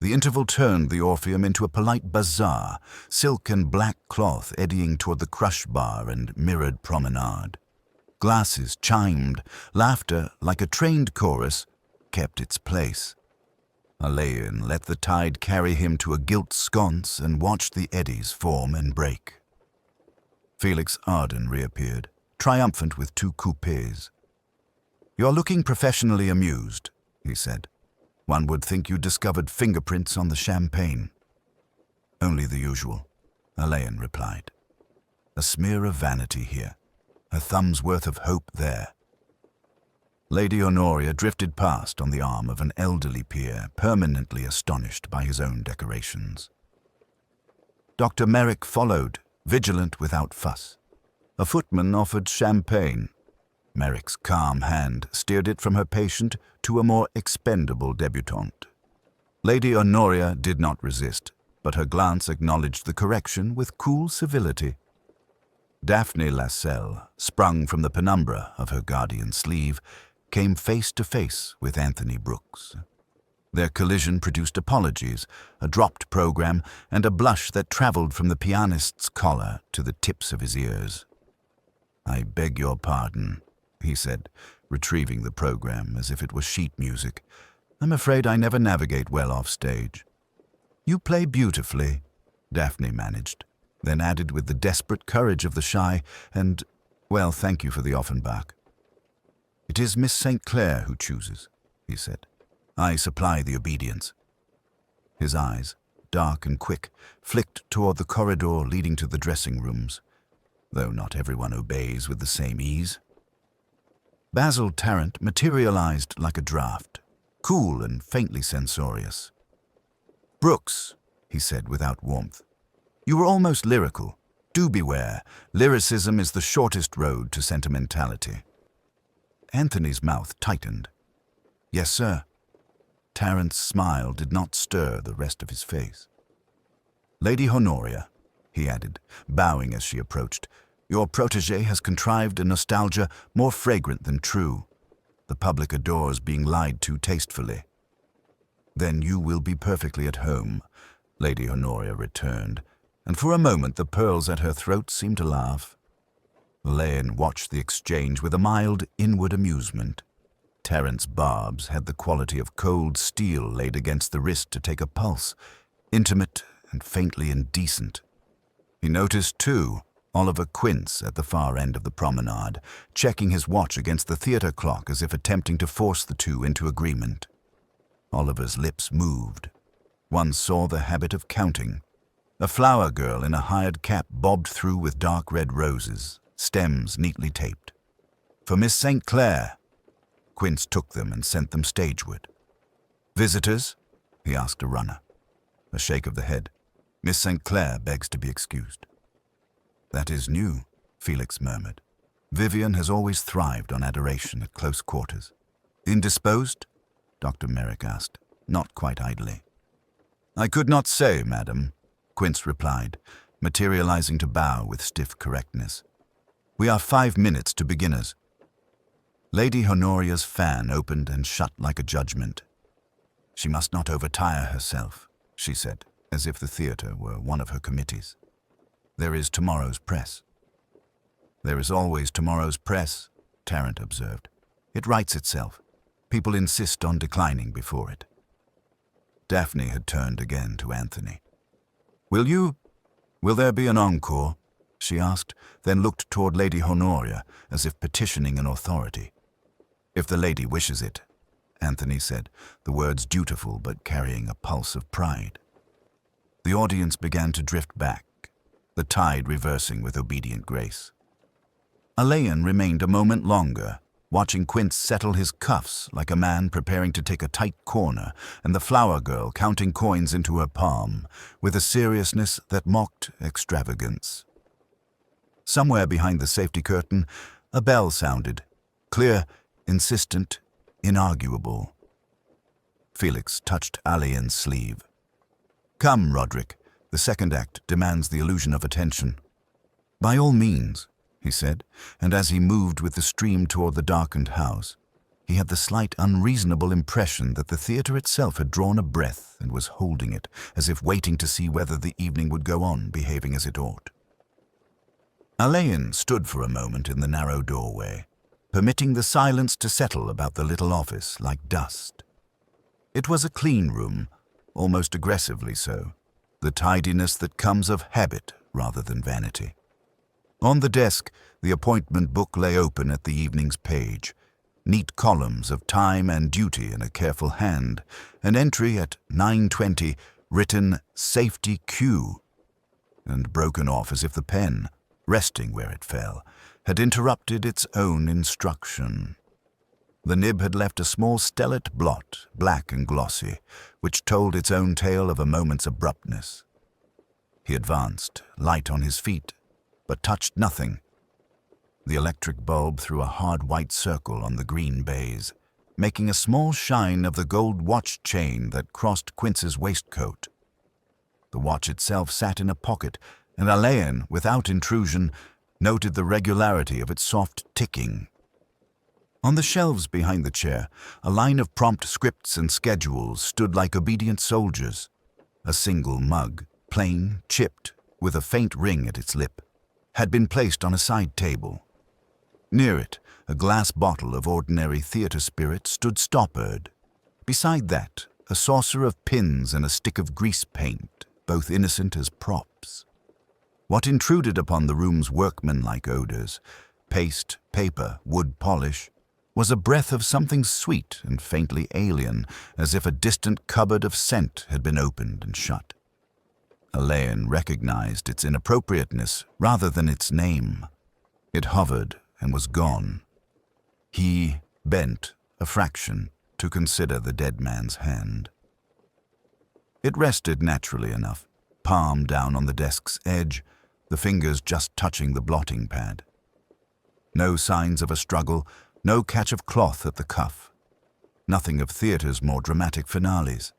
The interval turned the Orpheum into a polite bazaar, silk and black cloth eddying toward the crush bar and mirrored promenade. Glasses chimed, laughter, like a trained chorus, kept its place. Alleyn let the tide carry him to a gilt sconce and watched the eddies form and break. Felix Arden reappeared, triumphant with 2 coupés. "You're looking professionally amused," he said. "One would think you discovered fingerprints on the champagne." "Only the usual," Alleyn replied. "A smear of vanity here, a thumb's worth of hope there." Lady Honoria drifted past on the arm of an elderly peer, permanently astonished by his own decorations. Dr. Merrick followed, vigilant without fuss. A footman offered champagne. Merrick's calm hand steered it from her patient to a more expendable debutante. Lady Honoria did not resist, but her glance acknowledged the correction with cool civility. Daphne Lascelles, sprung from the penumbra of her guardian's sleeve, came face to face with Anthony Brooks. Their collision produced apologies, a dropped program, and a blush that traveled from the pianist's collar to the tips of his ears. "I beg your pardon," he said, retrieving the program as if it was sheet music. "I'm afraid I never navigate well off stage." "You play beautifully," Daphne managed, then added with the desperate courage of the shy, "and, well, thank you for the Offenbach." "It is Miss St. Clair who chooses," he said. "I supply the obedience." His eyes, dark and quick, flicked toward the corridor leading to the dressing rooms, though not everyone obeys with the same ease. Basil Tarrant materialized like a draft, cool and faintly censorious. "Brooks," he said without warmth, "you were almost lyrical. Do beware, lyricism is the shortest road to sentimentality." Anthony's mouth tightened. "Yes, sir." Tarrant's smile did not stir the rest of his face. "Lady Honoria," he added, bowing as she approached, "your protégé has contrived a nostalgia more fragrant than true. The public adores being lied to tastefully." "Then you will be perfectly at home," Lady Honoria returned, and for a moment the pearls at her throat seemed to laugh. Alleyn watched the exchange with a mild inward amusement. Tarrant's barbs had the quality of cold steel laid against the wrist to take a pulse, intimate and faintly indecent. He noticed, too, Oliver Quince at the far end of the promenade, checking his watch against the theatre clock as if attempting to force the two into agreement. Oliver's lips moved. One saw the habit of counting. A flower girl in a hired cap bobbed through with dark red roses, stems neatly taped. "For Miss St. Clair." Quince took them and sent them stageward. "Visitors?" he asked a runner. A shake of the head. "Miss St. Clair begs to be excused." "That is new," Felix murmured. "Vivian has always thrived on adoration at close quarters." "Indisposed?" Dr. Merrick asked, not quite idly. "I could not say, madam," Quince replied, materializing to bow with stiff correctness. "We are 5 minutes to beginners." Lady Honoria's fan opened and shut like a judgment. "She must not overtire herself," she said, as if the theatre were one of her committees. "There is tomorrow's press." "There is always tomorrow's press," Tarrant observed. "It writes itself. People insist on declining before it." Daphne had turned again to Anthony. Will there be an encore?" she asked, then looked toward Lady Honoria as if petitioning an authority. "If the lady wishes it," Anthony said, the words dutiful but carrying a pulse of pride. The audience began to drift back, the tide reversing with obedient grace. Alleyn remained a moment longer, watching Quince settle his cuffs like a man preparing to take a tight corner, and the flower girl counting coins into her palm, with a seriousness that mocked extravagance. Somewhere behind the safety curtain, a bell sounded, clear, insistent, inarguable. Felix touched Alleyn's sleeve. "Come, Roderick, the second act demands the illusion of attention." "By all means," he said, and as he moved with the stream toward the darkened house, He had the slight unreasonable impression that the theatre itself had drawn a breath and was holding it, as if waiting to see whether the evening would go on behaving as it ought. Alleyn stood for a moment in the narrow doorway, permitting the silence to settle about the little office like dust. It was a clean room, almost aggressively so, the tidiness that comes of habit rather than vanity. On the desk, the appointment book lay open at the evening's page, neat columns of time and duty in a careful hand, an entry at 9:20 written "Safety Q," and broken off as if the pen, resting where it fell, had interrupted its own instruction. The nib had left a small stellate blot, black and glossy, which told its own tale of a moment's abruptness. He advanced, light on his feet, but touched nothing. The electric bulb threw a hard white circle on the green baize, making a small shine of the gold watch chain that crossed Quince's waistcoat. The watch itself sat in a pocket, and Alleyn, without intrusion, noted the regularity of its soft ticking. On the shelves behind the chair, a line of prompt scripts and schedules stood like obedient soldiers. A single mug, plain, chipped, with a faint ring at its lip, had been placed on a side table. Near it, a glass bottle of ordinary theatre spirit stood stoppered. Beside that, a saucer of pins and a stick of grease paint, both innocent as props. What intruded upon the room's workmanlike odors, paste, paper, wood polish, was a breath of something sweet and faintly alien, as if a distant cupboard of scent had been opened and shut. Alleyn recognized its inappropriateness rather than its name. It hovered and was gone. He bent a fraction to consider the dead man's hand. It rested naturally enough, palm down on the desk's edge, the fingers just touching the blotting pad. No signs of a struggle, no catch of cloth at the cuff. Nothing of theatre's more dramatic finales.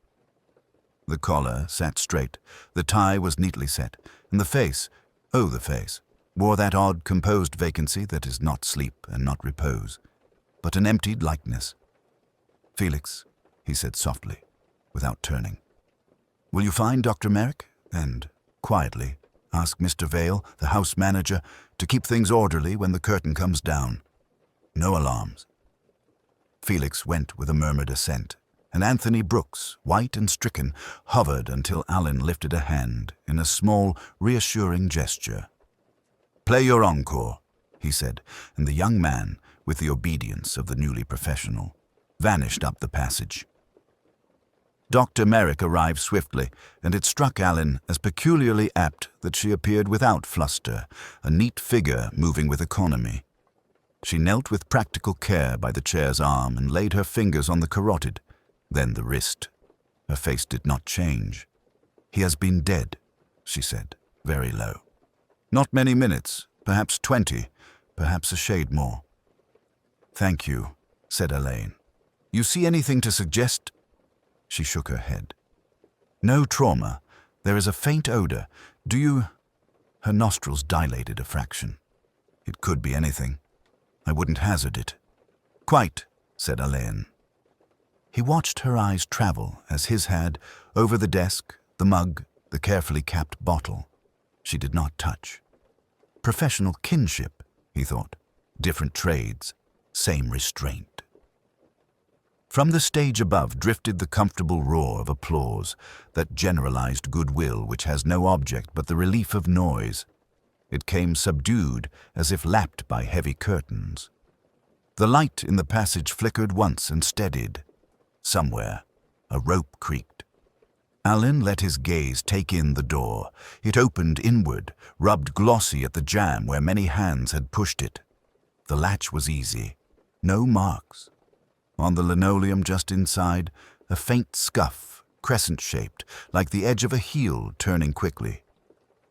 The collar sat straight, the tie was neatly set, and the face, oh the face, wore that odd composed vacancy that is not sleep and not repose, but an emptied likeness. "Felix," he said softly, without turning. "Will you find Dr. Merrick, and, quietly, ask Mr. Vale, the house manager, to keep things orderly when the curtain comes down. No alarms." Felix went with a murmured assent, and Anthony Brooks, white and stricken, hovered until Alleyn lifted a hand in a small, reassuring gesture. "Play your encore," he said, and the young man, with the obedience of the newly professional, vanished up the passage. Dr. Merrick arrived swiftly, and it struck Alleyn as peculiarly apt that she appeared without fluster, a neat figure moving with economy. She knelt with practical care by the chair's arm and laid her fingers on the carotid, then the wrist. Her face did not change. "He has been dead," she said, very low. "Not many minutes, perhaps 20, perhaps a shade more." "Thank you," said Alleyn. "You see anything to suggest—" She shook her head. "No trauma. There is a faint odor. Do you—" Her nostrils dilated a fraction. "It could be anything. I wouldn't hazard it." "Quite," said Alleyn. He watched her eyes travel, as his had, over the desk, the mug, the carefully capped bottle. She did not touch. Professional kinship, he thought. Different trades, same restraint. From the stage above drifted the comfortable roar of applause, that generalized goodwill which has no object but the relief of noise. It came subdued, as if lapped by heavy curtains. The light in the passage flickered once and steadied. Somewhere, a rope creaked. Alleyn let his gaze take in the door. It opened inward, rubbed glossy at the jamb where many hands had pushed it. The latch was easy. No marks. On the linoleum just inside, a faint scuff, crescent-shaped, like the edge of a heel turning quickly.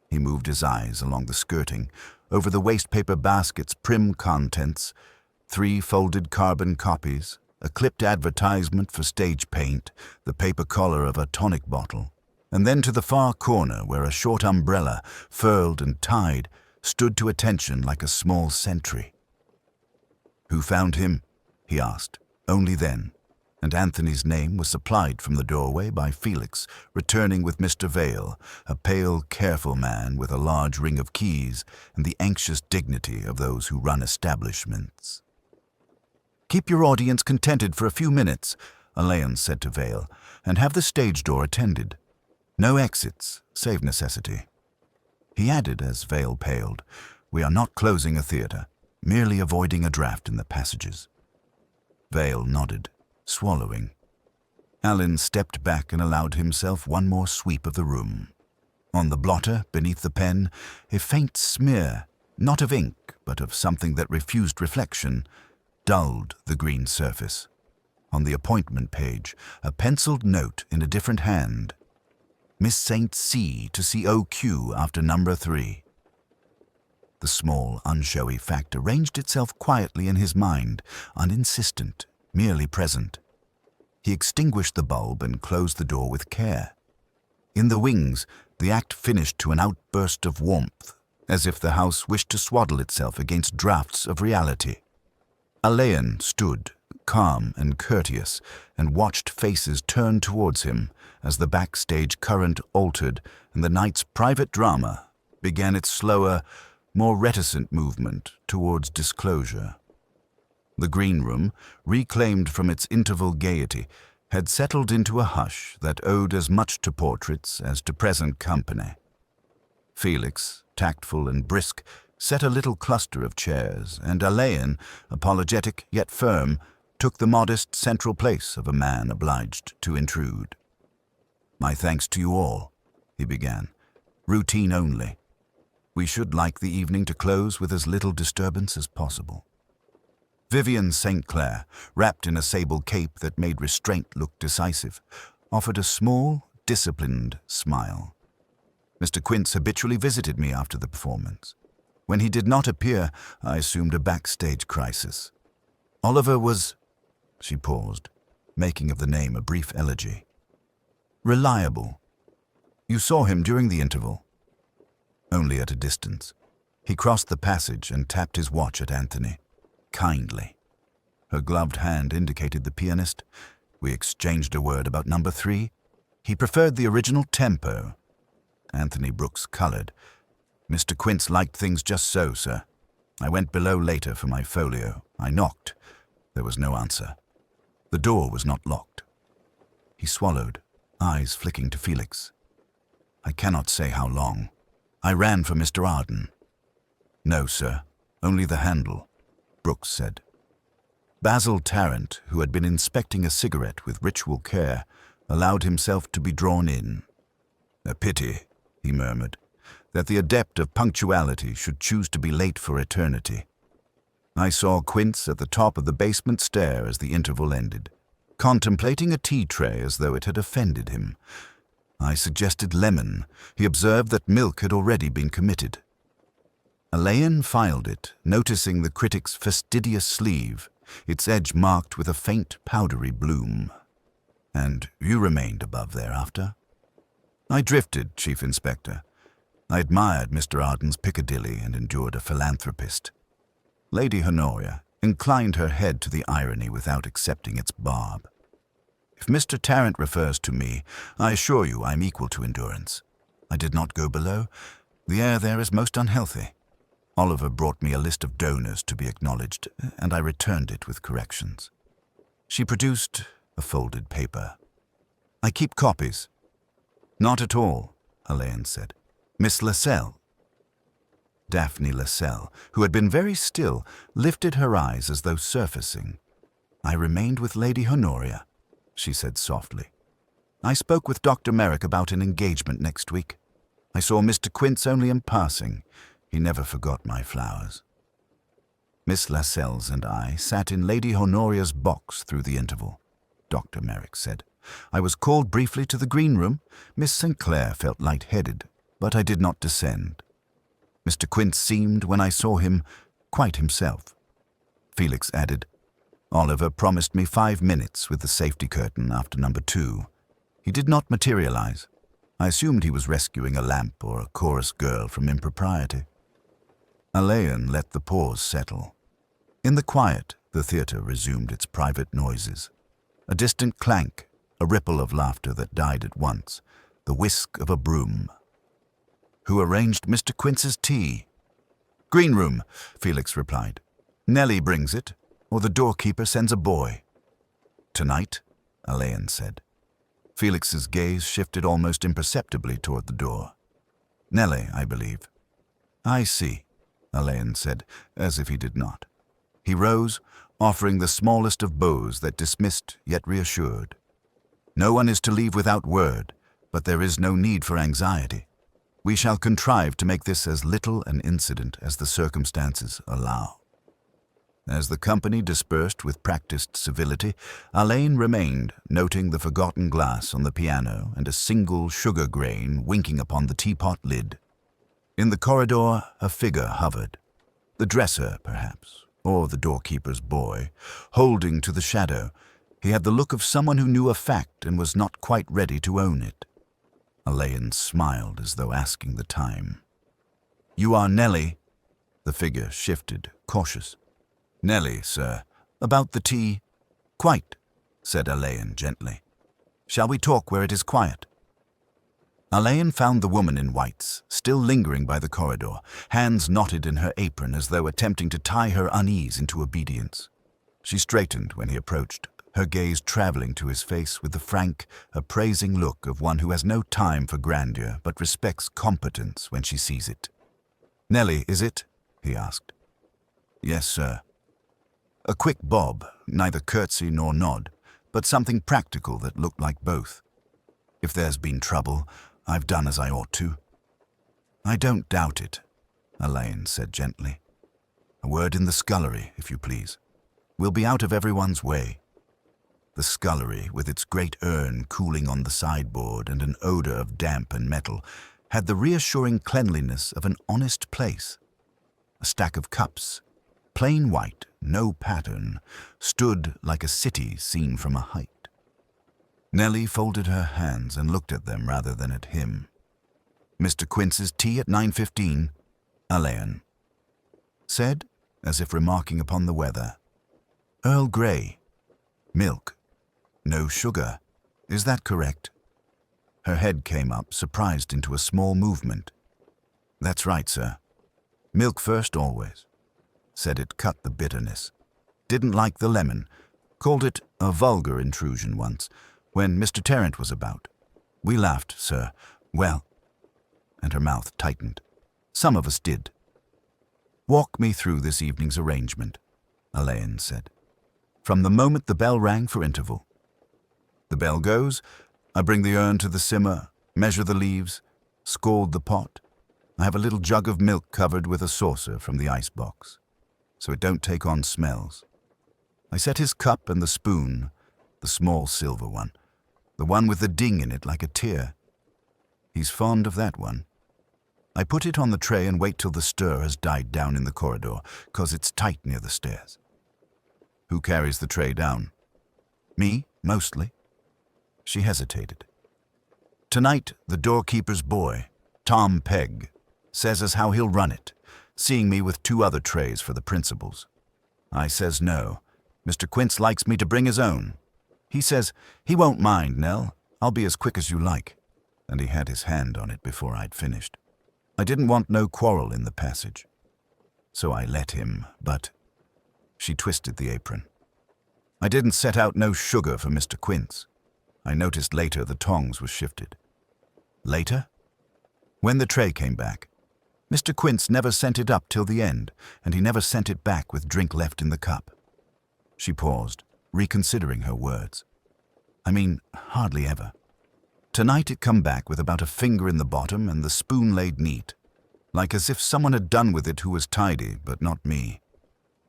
He moved his eyes along the skirting, over the wastepaper basket's prim contents, 3 folded carbon copies, a clipped advertisement for stage paint, the paper collar of a tonic bottle, and then to the far corner where a short umbrella, furled and tied, stood to attention like a small sentry. "Who found him?" he asked, Only then, and Anthony's name was supplied from the doorway by Felix, returning with Mr. Vale, a pale, careful man with a large ring of keys and the anxious dignity of those who run establishments. "Keep your audience contented for a few minutes," Alleyn said to Vale, "and have the stage door attended. No exits, save necessity." He added as Vale paled, "We are not closing a theatre, merely avoiding a draft in the passages." Vale nodded, swallowing. Alleyn stepped back and allowed himself one more sweep of the room. On the blotter, beneath the pen, a faint smear, not of ink, but of something that refused reflection, dulled the green surface. On the appointment page, a penciled note in a different hand. "Miss St. C. to see O.Q. after number 3. The small, unshowy fact arranged itself quietly in his mind, uninsistent, merely present. He extinguished the bulb and closed the door with care. In the wings, the act finished to an outburst of warmth, as if the house wished to swaddle itself against draughts of reality. Alleyn stood, calm and courteous, and watched faces turn towards him as the backstage current altered and the night's private drama began its slower, more reticent movement towards disclosure. The green room, reclaimed from its interval gaiety, had settled into a hush that owed as much to portraits as to present company. Felix, tactful and brisk, set a little cluster of chairs, and Alleyn, apologetic yet firm, took the modest central place of a man obliged to intrude. "My thanks to you all," he began. "Routine only. We should like the evening to close with as little disturbance as possible." Vivian St. Clair, wrapped in a sable cape that made restraint look decisive, offered a small, disciplined smile. "Mr. Quince habitually visited me after the performance. When he did not appear, I assumed a backstage crisis. Oliver was—" She paused, making of the name a brief elegy. "Reliable. You saw him during the interval?" "Only at a distance. He crossed the passage and tapped his watch at Anthony. Kindly." Her gloved hand indicated the pianist. "We exchanged a word about number 3. He preferred the original tempo." Anthony Brooks colored. "Mr. Quince liked things just so, sir. I went below later for my folio. I knocked. There was no answer. The door was not locked." He swallowed, eyes flicking to Felix. "I cannot say how long. I ran for Mr. Arden." "No, sir. Only the handle," Brooks said. Basil Tarrant, who had been inspecting a cigarette with ritual care, allowed himself to be drawn in. "A pity," he murmured, "that the adept of punctuality should choose to be late for eternity." I saw Quince at the top of the basement stair as the interval ended, contemplating a tea tray as though it had offended him. I suggested lemon. He observed that milk had already been committed. Alleyn filed it, noticing the critic's fastidious sleeve, its edge marked with a faint powdery bloom. "And you remained above thereafter?" "I drifted, Chief Inspector. I admired Mr. Arden's Piccadilly and endured a philanthropist." Lady Honoria inclined her head to the irony without accepting its barb. "If Mr. Tarrant refers to me, I assure you I am equal to endurance. I did not go below. The air there is most unhealthy. Oliver brought me a list of donors to be acknowledged, and I returned it with corrections." She produced a folded paper. "I keep copies." "Not at all," Alleyn said. "Miss Lascelles." Daphne Lascelles, who had been very still, lifted her eyes as though surfacing. "I remained with Lady Honoria," she said softly. "I spoke with Dr. Merrick about an engagement next week. I saw Mr. Quince only in passing. He never forgot my flowers." Miss Lascelles and I sat in Lady Honoria's box through the interval. Dr. Merrick said, "I was called briefly to the green room. Miss St. Clair felt light-headed, but I did not descend. Mr. Quince seemed, when I saw him, quite himself." Felix added, "Oliver promised me 5 minutes with the safety curtain after number 2. He did not materialize. I assumed he was rescuing a lamp or a chorus girl from impropriety." Alleyn let the pause settle. In the quiet, The theatre resumed its private noises. A distant clank, a ripple of laughter that died at once, the whisk of a broom. "Who arranged Mr. Quince's tea?" "Green room," Felix replied. "Nellie brings it, or the doorkeeper sends a boy." "Tonight?" Alleyn said. Felix's gaze shifted almost imperceptibly toward the door. "Nellie, I believe." "I see," Alleyn said, as if he did not. He rose, offering the smallest of bows that dismissed yet reassured. "No one is to leave without word, but there is no need for anxiety. We shall contrive to make this as little an incident as the circumstances allow." As the company dispersed with practiced civility, Alleyn remained, noting the forgotten glass on the piano and a single sugar grain winking upon the teapot lid. In the corridor, a figure hovered. The dresser, perhaps, or the doorkeeper's boy, holding to the shadow. He had the look of someone who knew a fact and was not quite ready to own it. Alleyn smiled as though asking the time. "You are Nellie?" The figure shifted, cautious. "Nellie, sir. About the tea?" "Quite," said Alleyn gently. "Shall we talk where it is quiet?" Alleyn found the woman in whites, still lingering by the corridor, hands knotted in her apron as though attempting to tie her unease into obedience. She straightened when he approached, her gaze traveling to his face with the frank, appraising look of one who has no time for grandeur but respects competence when she sees it. "Nellie, is it?" he asked. "Yes, sir." A quick bob, neither curtsy nor nod, but something practical that looked like both. "If there's been trouble, I've done as I ought to." "I don't doubt it," Alleyn said gently. "A word in the scullery, if you please. We'll be out of everyone's way." The scullery, with its great urn cooling on the sideboard and an odor of damp and metal, had the reassuring cleanliness of an honest place. A stack of cups, plain white, no pattern, stood like a city seen from a height. Nellie folded her hands and looked at them rather than at him. "Mr. Quince's tea at 9:15, Alleyn said, as if remarking upon the weather. "Earl Grey. Milk. No sugar. Is that correct?" Her head came up, surprised into a small movement. "That's right, sir. Milk first always." Said it cut the bitterness. Didn't like the lemon. Called it a vulgar intrusion once, when Mr. Tarrant was about. We laughed, sir. Well, and her mouth tightened. Some of us did. "Walk me through this evening's arrangement," Alleyn said. "From the moment the bell rang for interval. The bell goes, I bring the urn to the simmer, measure the leaves, scald the pot. I have a little jug of milk covered with a saucer from the icebox, so it don't take on smells. I set his cup and the spoon, the small silver one, the one with the ding in it like a tear. He's fond of that one. I put it on the tray and wait till the stir has died down in the corridor, 'cause it's tight near the stairs." "Who carries the tray down?" "Me, mostly." She hesitated. "Tonight, the doorkeeper's boy, Tom Pegg, says as how he'll run it, seeing me with 2 other trays for the principals. I says no. Mr. Quince likes me to bring his own. He says, he won't mind, Nell. I'll be as quick as you like." And he had his hand on it before I'd finished. I didn't want no quarrel in the passage. So I let him, but... She twisted the apron. "I didn't set out no sugar for Mr. Quince. I noticed later the tongs were shifted." "Later?" "When the tray came back. Mr. Quince never sent it up till the end, and he never sent it back with drink left in the cup." She paused, reconsidering her words. "I mean, hardly ever. Tonight it come back with about a finger in the bottom and the spoon laid neat, like as if someone had done with it who was tidy, but not me.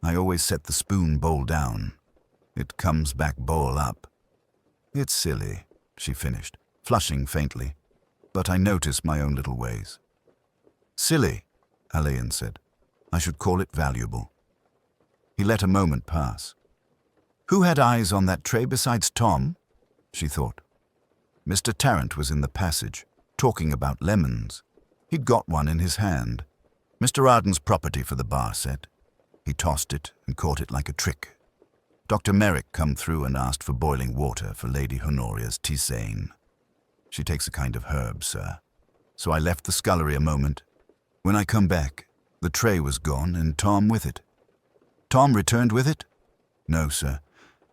I always set the spoon bowl down. It comes back bowl up. It's silly," she finished, flushing faintly, "but I notice my own little ways." "Silly," Alleyn said. "I should call it valuable." He let a moment pass. Who had eyes on that tray besides Tom? She thought. Mr. Tarrant was in the passage, talking about lemons. He'd got one in his hand. Mr. Arden's property for the bar set. He tossed it and caught it like a trick. Dr. Merrick come through and asked for boiling water for Lady Honoria's tisane. She takes a kind of herb, sir. So I left the scullery a moment. When I come back, the tray was gone and Tom with it. Tom returned with it? No, sir.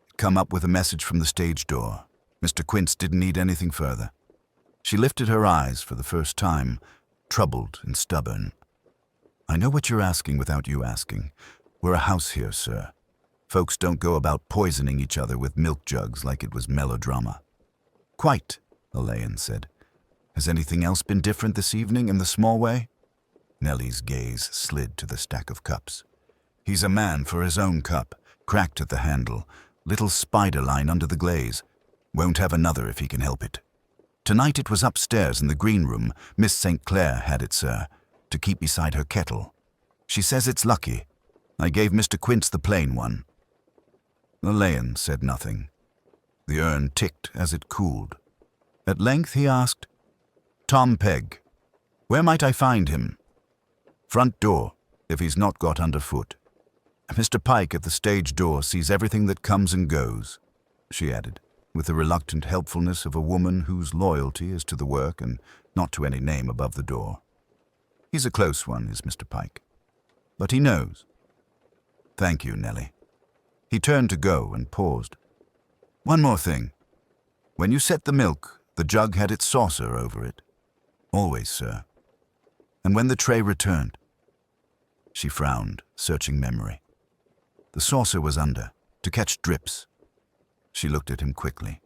It come up with a message from the stage door. Mr. Quince didn't need anything further. She lifted her eyes for the first time, troubled and stubborn. I know what you're asking without you asking. We're a house here, sir. Folks don't go about poisoning each other with milk jugs like it was melodrama. Quite, Alleyn said. Has anything else been different this evening in the small way? Nellie's gaze slid to the stack of cups. He's a man for his own cup, cracked at the handle, little spider line under the glaze. Won't have another if he can help it. Tonight it was upstairs in the green room. Miss St. Clair had it, sir, to keep beside her kettle. She says it's lucky. I gave Mr. Quince the plain one. Alleyn said nothing. The urn ticked as it cooled. At length he asked, Tom Pegg, where might I find him? Front door, if he's not got underfoot. Mr. Pike at the stage door sees everything that comes and goes, she added, with the reluctant helpfulness of a woman whose loyalty is to the work and not to any name above the door. He's a close one, is Mr. Pike. But he knows. Thank you, Nellie. He turned to go and paused. One more thing. When you set the milk, the jug had its saucer over it. Always, sir. And when the tray returned. She frowned, searching memory. The saucer was under, to catch drips. She looked at him quickly.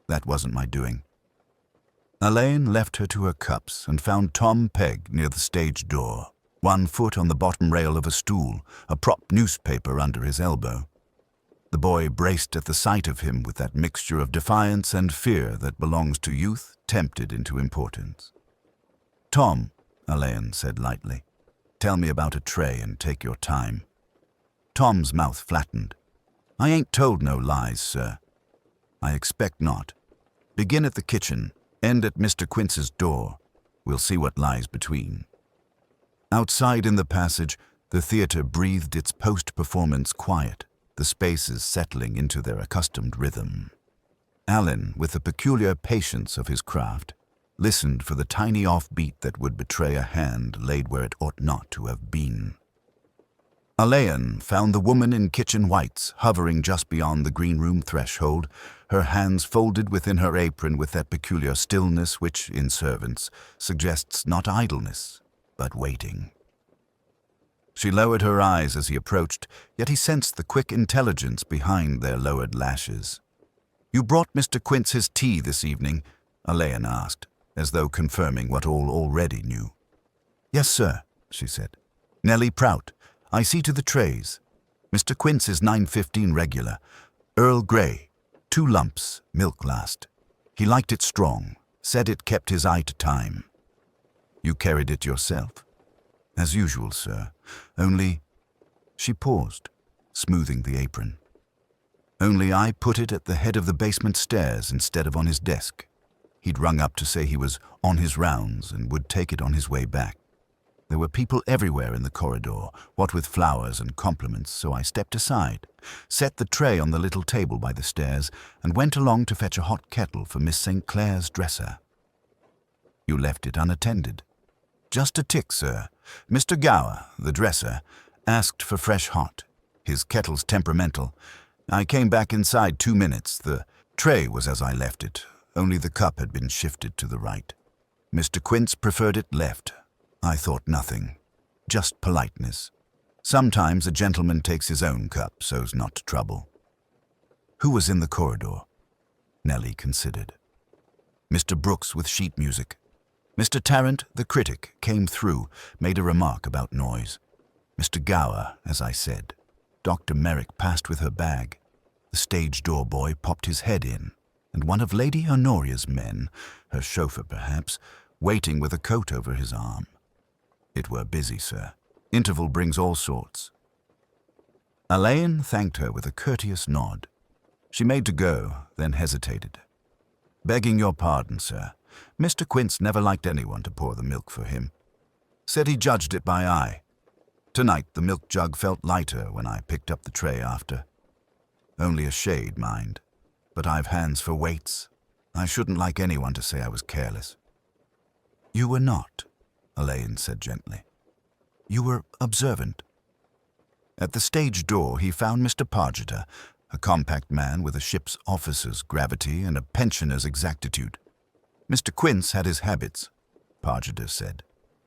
That wasn't my doing. Alleyn left her to her cups and found Tom Pegg near the stage door, one foot on the bottom rail of a stool, a prop newspaper under his elbow. The boy braced at the sight of him with that mixture of defiance and fear that belongs to youth tempted into importance. Tom, Alleyn said lightly, tell me about a tray and take your time. Tom's mouth flattened. I ain't told no lies, sir. I expect not. Begin at the kitchen, end at Mr. Quince's door. We'll see what lies between. Outside in the passage, the theatre breathed its post-performance quiet, the spaces settling into their accustomed rhythm. Alleyn, with the peculiar patience of his craft, listened for the tiny offbeat that would betray a hand laid where it ought not to have been. Alleyn found the woman in kitchen whites hovering just beyond the green room threshold, her hands folded within her apron with that peculiar stillness which, in servants, suggests not idleness, but waiting. She lowered her eyes as he approached, yet he sensed the quick intelligence behind their lowered lashes. You brought Mr. Quince his tea this evening? Alleyn asked, as though confirming what all already knew. Yes, sir, she said. Nellie Prout. I see to the trays. Mr. Quince is 9:15 regular. Earl Grey. 2 lumps, milk last. He liked it strong, said it kept his eye to time. You carried it yourself? As usual, sir. Only... She paused, smoothing the apron. Only I put it at the head of the basement stairs instead of on his desk. He'd rung up to say he was on his rounds and would take it on his way back. There were people everywhere in the corridor, what with flowers and compliments, so I stepped aside, set the tray on the little table by the stairs, and went along to fetch a hot kettle for Miss St. Clair's dresser. You left it unattended. Just a tick, sir. Mr. Gower, the dresser, asked for fresh hot. His kettle's temperamental. I came back inside 2 minutes. The tray was as I left it, only the cup had been shifted to the right. Mr. Quince preferred it left. I thought nothing. Just politeness. Sometimes a gentleman takes his own cup so's not to trouble. Who was in the corridor? Nellie considered. Mr. Brooks with sheet music. Mr. Tarrant, the critic, came through, made a remark about noise. Mr. Gower, as I said. Dr. Merrick passed with her bag. The stage door boy popped his head in, and one of Lady Honoria's men, her chauffeur perhaps, waiting with a coat over his arm. It were busy, sir. Interval brings all sorts. Alleyn thanked her with a courteous nod. She made to go, then hesitated. Begging your pardon, sir. Mr. Quince never liked anyone to pour the milk for him. Said he judged it by eye. Tonight the milk jug felt lighter when I picked up the tray after. Only a shade, mind. But I've hands for weights. I shouldn't like anyone to say I was careless." "You were not," Alleyn said gently. "You were observant." At the stage door he found Mr. Pargeter, a compact man with a ship's officer's gravity and a pensioner's exactitude. "Mr. Quince had his habits," Pargeter said,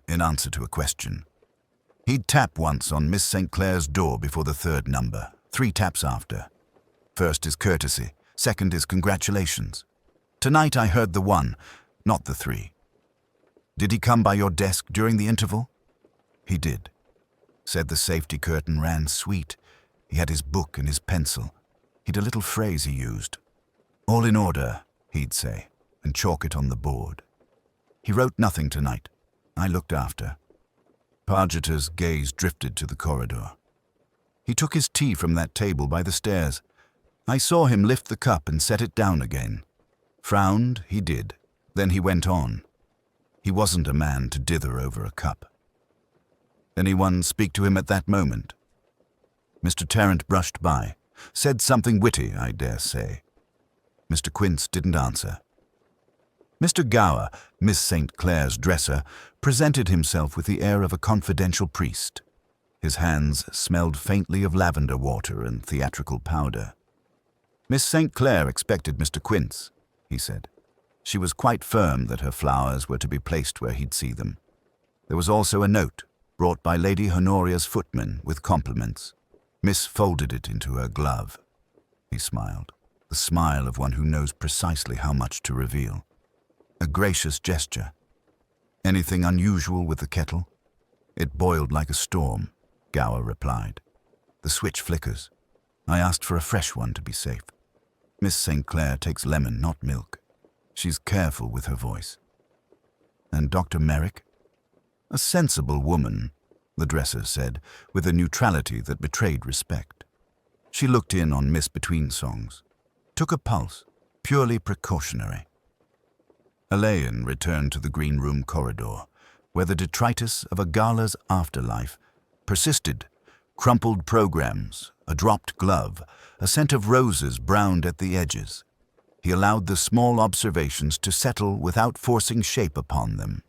in answer to a question. "He'd tap once on Miss St. Clair's door before the third number, 3 taps after. First is courtesy, second is congratulations. Tonight I heard the 1, not the 3. Did he come by your desk during the interval?" "He did. Said the safety curtain ran sweet. He had his book and his pencil. He'd a little phrase he used. 'All in order,' he'd say, and chalk it on the board. He wrote nothing tonight. I looked after." Pargeter's gaze drifted to the corridor. "He took his tea from that table by the stairs. I saw him lift the cup and set it down again. Frowned, he did. Then he went on. He wasn't a man to dither over a cup." "Anyone speak to him at that moment?" "Mr. Tarrant brushed by. Said something witty, I dare say." Mr. Quince didn't answer. Mr. Gower, Miss St. Clair's dresser, presented himself with the air of a confidential priest. His hands smelled faintly of lavender water and theatrical powder. "Miss St. Clair expected Mr. Quince," he said. "She was quite firm that her flowers were to be placed where he'd see them. There was also a note, brought by Lady Honoria's footman, with compliments. Miss folded it into her glove." He smiled, the smile of one who knows precisely how much to reveal. "A gracious gesture. Anything unusual with the kettle?" "It boiled like a storm," Gower replied. "The switch flickers. I asked for a fresh one to be safe. Miss St. Clair takes lemon, not milk. She's careful with her voice." "And Dr. Merrick?" "A sensible woman," the dresser said, with a neutrality that betrayed respect. She looked in on Miss Betweensongs. Took a pulse, purely precautionary. Alleyn returned to the green room corridor, where the detritus of a gala's afterlife persisted. Crumpled programs, a dropped glove, a scent of roses browned at the edges. He allowed the small observations to settle without forcing shape upon them.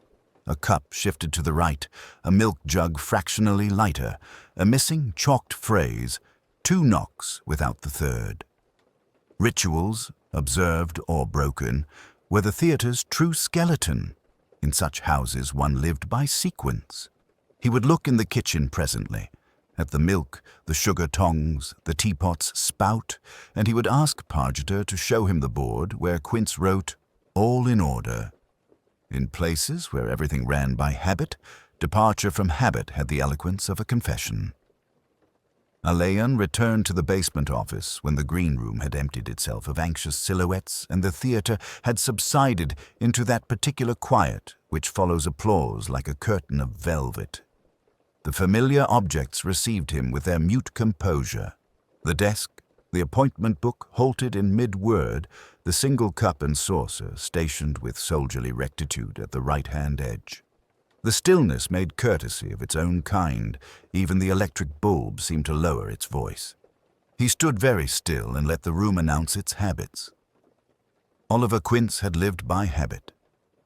A cup shifted to the right, a milk jug fractionally lighter, a missing chalked phrase, 2 knocks without the third. Rituals, observed or broken, were the theatre's true skeleton. In such houses one lived by sequence. He would look in the kitchen presently, at the milk, the sugar tongs, the teapot's spout, and he would ask Pargeter to show him the board where Quince wrote, "All in order." In places where everything ran by habit, departure from habit had the eloquence of a confession. Alleyn returned to the basement office when the green room had emptied itself of anxious silhouettes and the theatre had subsided into that particular quiet which follows applause like a curtain of velvet. The familiar objects received him with their mute composure. The desk, the appointment book halted in mid-word, the single cup and saucer stationed with soldierly rectitude at the right-hand edge. The stillness made courtesy of its own kind. Even the electric bulb seemed to lower its voice. He stood very still and let the room announce its habits. Oliver Quince had lived by habit.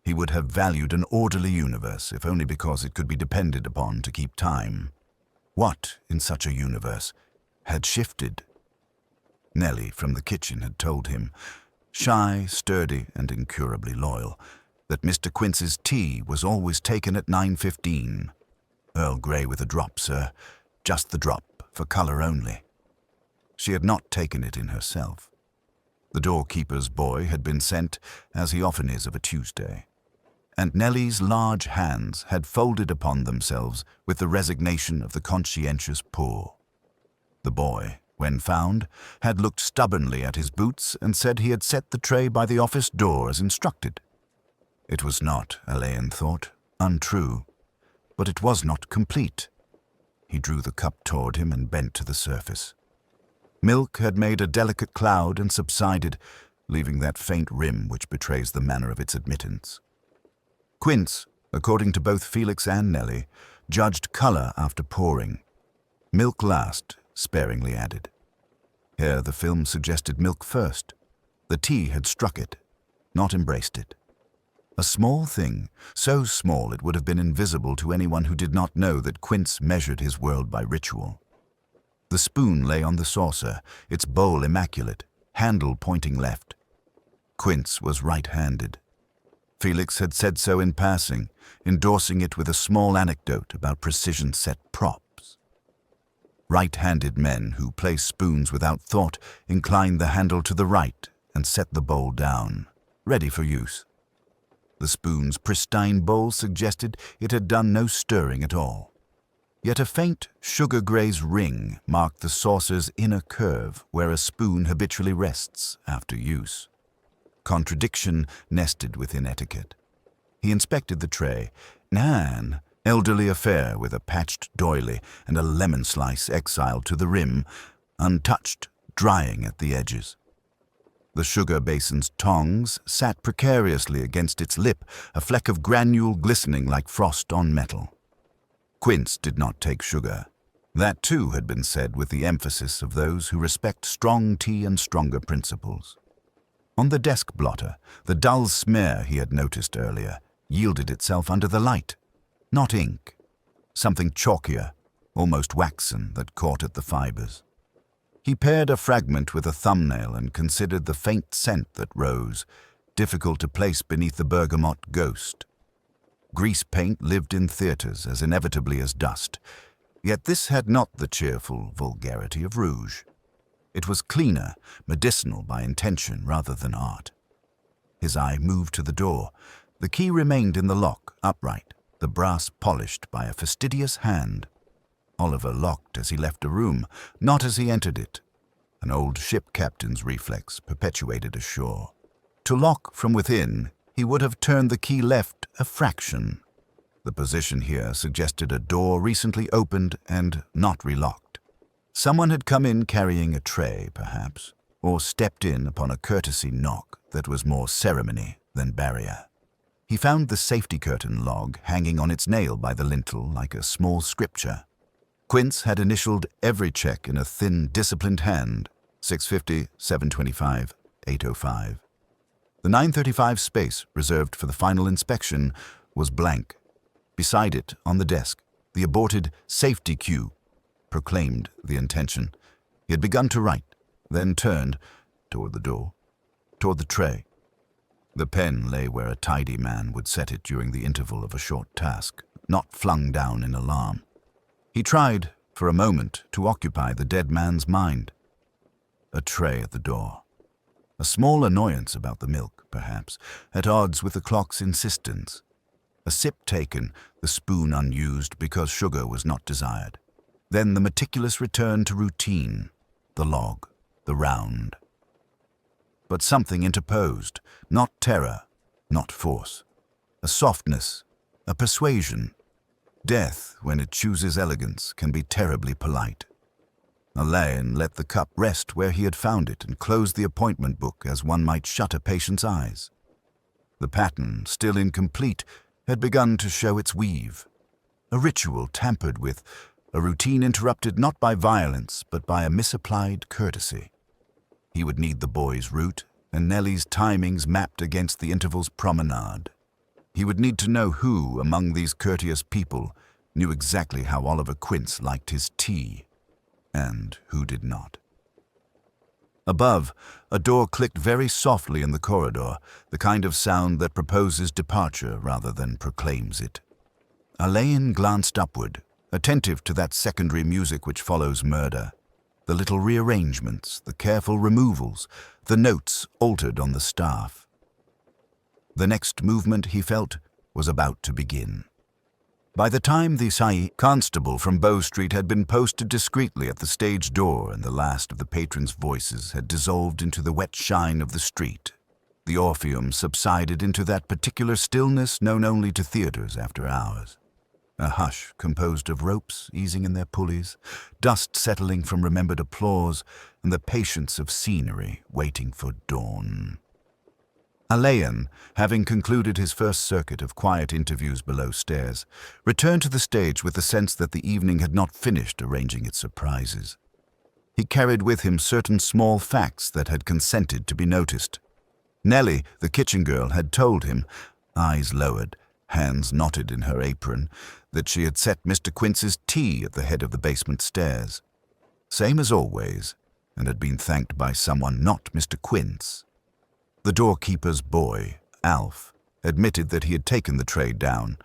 He would have valued an orderly universe, if only because it could be depended upon to keep time. What, in such a universe, had shifted? Nellie from the kitchen had told him, shy, sturdy, and incurably loyal, that Mr. Quince's tea was always taken at 9:15. Earl Grey with a drop, sir. Just the drop, for colour only. She had not taken it in herself. The doorkeeper's boy had been sent, as he often is of a Tuesday, and Nellie's large hands had folded upon themselves with the resignation of the conscientious poor. The boy, when found, had looked stubbornly at his boots and said he had set the tray by the office door as instructed. It was not, Alleyn thought, untrue, but it was not complete. He drew the cup toward him and bent to the surface. Milk had made a delicate cloud and subsided, leaving that faint rim which betrays the manner of its admittance. Quince, according to both Felix and Nellie, judged colour after pouring. Milk last, sparingly added. Here the film suggested milk first. The tea had struck it, not embraced it. A small thing, so small it would have been invisible to anyone who did not know that Quince measured his world by ritual. The spoon lay on the saucer, its bowl immaculate, handle pointing left. Quince was right-handed. Felix had said so in passing, endorsing it with a small anecdote about precision-set props. Right-handed men who place spoons without thought incline the handle to the right and set the bowl down, ready for use. The spoon's pristine bowl suggested it had done no stirring at all. Yet a faint sugar-graze ring marked the saucer's inner curve where a spoon habitually rests after use. Contradiction nested within etiquette. He inspected the tray. An elderly affair with a patched doily and a lemon slice exiled to the rim, untouched, drying at the edges. The sugar basin's tongs sat precariously against its lip, a fleck of granule glistening like frost on metal. Quince did not take sugar. That too had been said with the emphasis of those who respect strong tea and stronger principles. On the desk blotter, the dull smear he had noticed earlier yielded itself under the light. Not ink, something chalkier, almost waxen, that caught at the fibers. He pared a fragment with a thumbnail and considered the faint scent that rose, difficult to place beneath the bergamot ghost. Grease paint lived in theatres as inevitably as dust, yet this had not the cheerful vulgarity of rouge. It was cleaner, medicinal by intention rather than art. His eye moved to the door. The key remained in the lock, upright, the brass polished by a fastidious hand. Oliver locked as he left a room, not as he entered it. An old ship captain's reflex perpetuated ashore. To lock from within, he would have turned the key left a fraction. The position here suggested a door recently opened and not relocked. Someone had come in carrying a tray, perhaps, or stepped in upon a courtesy knock that was more ceremony than barrier. He found the safety curtain log hanging on its nail by the lintel like a small scripture. Quince had initialed every check in a thin, disciplined hand, 650, 725, 805. The 935 space reserved for the final inspection was blank. Beside it, on the desk, the aborted safety cue proclaimed the intention. He had begun to write, then turned toward the door, toward the tray. The pen lay where a tidy man would set it during the interval of a short task, not flung down in alarm. He tried, for a moment, to occupy the dead man's mind. A tray at the door. A small annoyance about the milk, perhaps, at odds with the clock's insistence. A sip taken, the spoon unused because sugar was not desired. Then the meticulous return to routine, the log, the round. But something interposed, not terror, not force. A softness, a persuasion. Death, when it chooses elegance, can be terribly polite. Alleyn let the cup rest where he had found it and closed the appointment book as one might shut a patient's eyes. The pattern, still incomplete, had begun to show its weave. A ritual tampered with, a routine interrupted not by violence but by a misapplied courtesy. He would need the boy's route and Nellie's timings mapped against the interval's promenade. He would need to know who, among these courteous people, knew exactly how Oliver Quince liked his tea, and who did not. Above, a door clicked very softly in the corridor, the kind of sound that proposes departure rather than proclaims it. Alleyn glanced upward, attentive to that secondary music which follows murder. The little rearrangements, the careful removals, the notes altered on the staff. The next movement, he felt, was about to begin. By the time the Sai constable from Bow Street had been posted discreetly at the stage door and the last of the patrons' voices had dissolved into the wet shine of the street, the Orpheum subsided into that particular stillness known only to theaters after hours. A hush composed of ropes easing in their pulleys, dust settling from remembered applause, and the patience of scenery waiting for dawn. Alleyn, having concluded his first circuit of quiet interviews below stairs, returned to the stage with the sense that the evening had not finished arranging its surprises. He carried with him certain small facts that had consented to be noticed. Nellie, the kitchen girl, had told him, eyes lowered, hands knotted in her apron, that she had set Mr. Quince's tea at the head of the basement stairs. Same as always, and had been thanked by someone not Mr. Quince. The doorkeeper's boy, Alf, admitted that he had taken the tray down,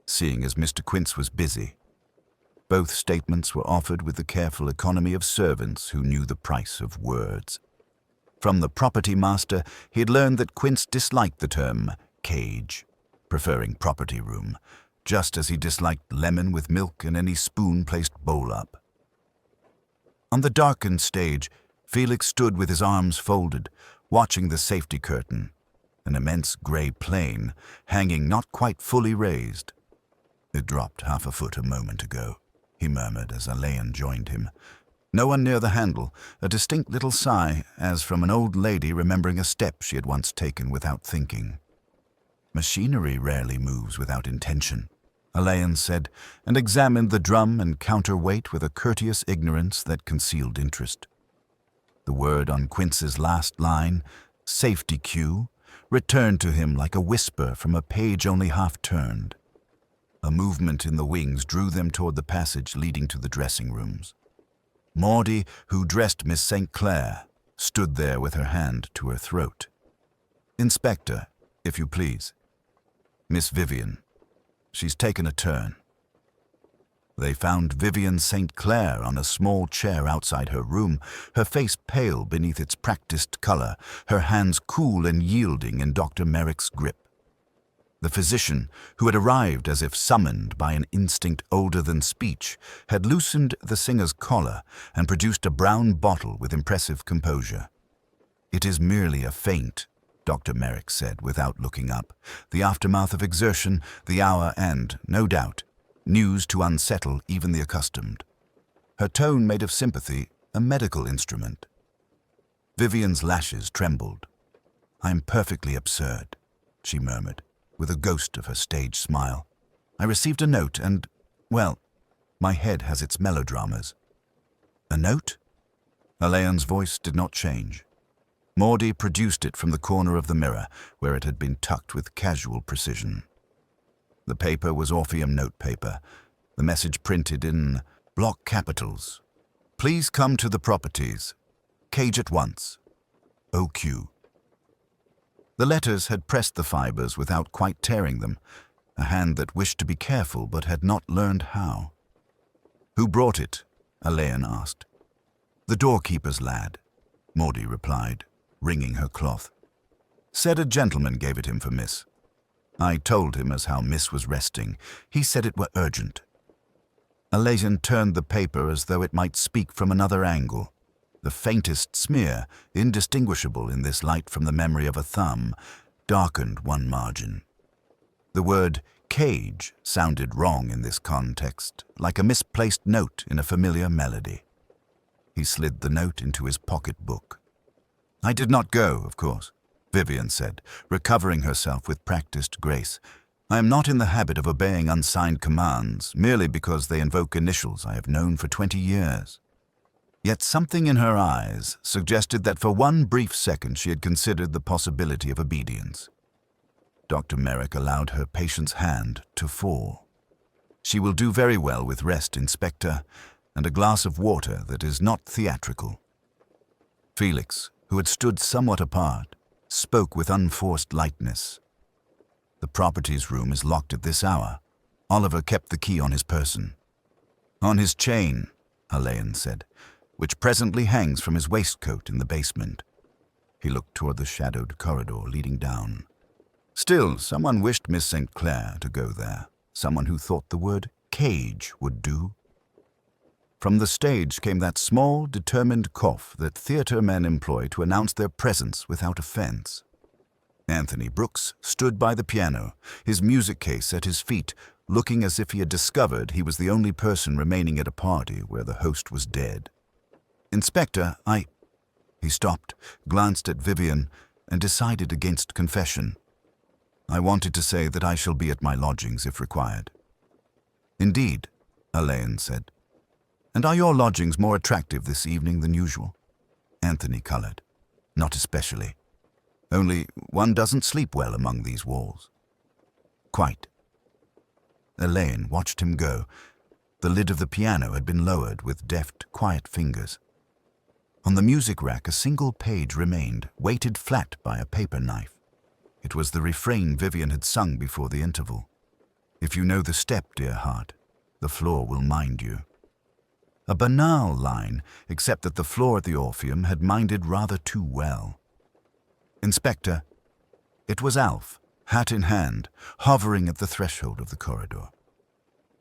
seeing as Mr. Quince was busy. Both statements were offered with the careful economy of servants who knew the price of words. From the property master, he had learned that Quince disliked the term cage, preferring property room, just as he disliked lemon with milk and any spoon-placed bowl up. On the darkened stage, Felix stood with his arms folded, watching the safety curtain, an immense grey plane, hanging not quite fully raised. "It dropped half a foot a moment ago," he murmured as Alleyn joined him. No one near the handle, a distinct little sigh, as from an old lady remembering a step she had once taken without thinking. "Machinery rarely moves without intention," Alleyn said, and examined the drum and counterweight with a courteous ignorance that concealed interest. The word on Quince's last line, safety cue, returned to him like a whisper from a page only half turned. A movement in the wings drew them toward the passage leading to the dressing rooms. Maudie, who dressed Miss St. Clair, stood there with her hand to her throat. "Inspector, if you please. Miss Vivian. She's taken a turn." They found Vivian St. Clair on a small chair outside her room, her face pale beneath its practiced color, her hands cool and yielding in Dr. Merrick's grip. The physician, who had arrived as if summoned by an instinct older than speech, had loosened the singer's collar and produced a brown bottle with impressive composure. "It is merely a faint," Dr. Merrick said without looking up. "The aftermath of exertion, the hour and, no doubt, news to unsettle even the accustomed." Her tone made of sympathy a medical instrument. Vivian's lashes trembled. "I'm perfectly absurd," she murmured, with a ghost of her stage smile. "I received a note and, well, my head has its melodramas." "A note?" Alleyn's voice did not change. Maudie produced it from the corner of the mirror, where it had been tucked with casual precision. The paper was Orpheum notepaper, the message printed in block capitals. "Please come to the properties. Cage at once. O.Q." The letters had pressed the fibers without quite tearing them, a hand that wished to be careful but had not learned how. "Who brought it?" Alleyn asked. "The doorkeeper's lad," Maudie replied, wringing her cloth. "Said a gentleman gave it him for Miss. I told him as how Miss was resting. He said it were urgent." Alleyn turned the paper as though it might speak from another angle. The faintest smear, indistinguishable in this light from the memory of a thumb, darkened one margin. The word cage sounded wrong in this context, like a misplaced note in a familiar melody. He slid the note into his pocketbook. "I did not go, of course," Vivian said, recovering herself with practiced grace. "I am not in the habit of obeying unsigned commands, merely because they invoke initials I have known for 20 years. Yet something in her eyes suggested that for one brief second she had considered the possibility of obedience. Dr. Merrick allowed her patient's hand to fall. "She will do very well with rest, Inspector, and a glass of water that is not theatrical." Felix, who had stood somewhat apart, spoke with unforced lightness. "The properties room is locked at this hour. Oliver kept the key on his person." "On his chain," Alleyn said, "which presently hangs from his waistcoat in the basement." He looked toward the shadowed corridor leading down. Still, someone wished Miss St. Clair to go there, someone who thought the word cage would do. From the stage came that small, determined cough that theater men employ to announce their presence without offense. Anthony Brooks stood by the piano, his music case at his feet, looking as if he had discovered he was the only person remaining at a party where the host was dead. "Inspector, He stopped, glanced at Vivian, and decided against confession. "I wanted to say that I shall be at my lodgings if required." "Indeed," Alleyn said. "And are your lodgings more attractive this evening than usual?" Anthony coloured. "Not especially. Only one doesn't sleep well among these walls." "Quite." Alleyn watched him go. The lid of the piano had been lowered with deft, quiet fingers. On the music rack a single page remained, weighted flat by a paper knife. It was the refrain Vivian had sung before the interval. "If you know the step, dear heart, the floor will mind you." A banal line, except that the floor at the Orpheum had minded rather too well. "Inspector." It was Alf, hat in hand, hovering at the threshold of the corridor.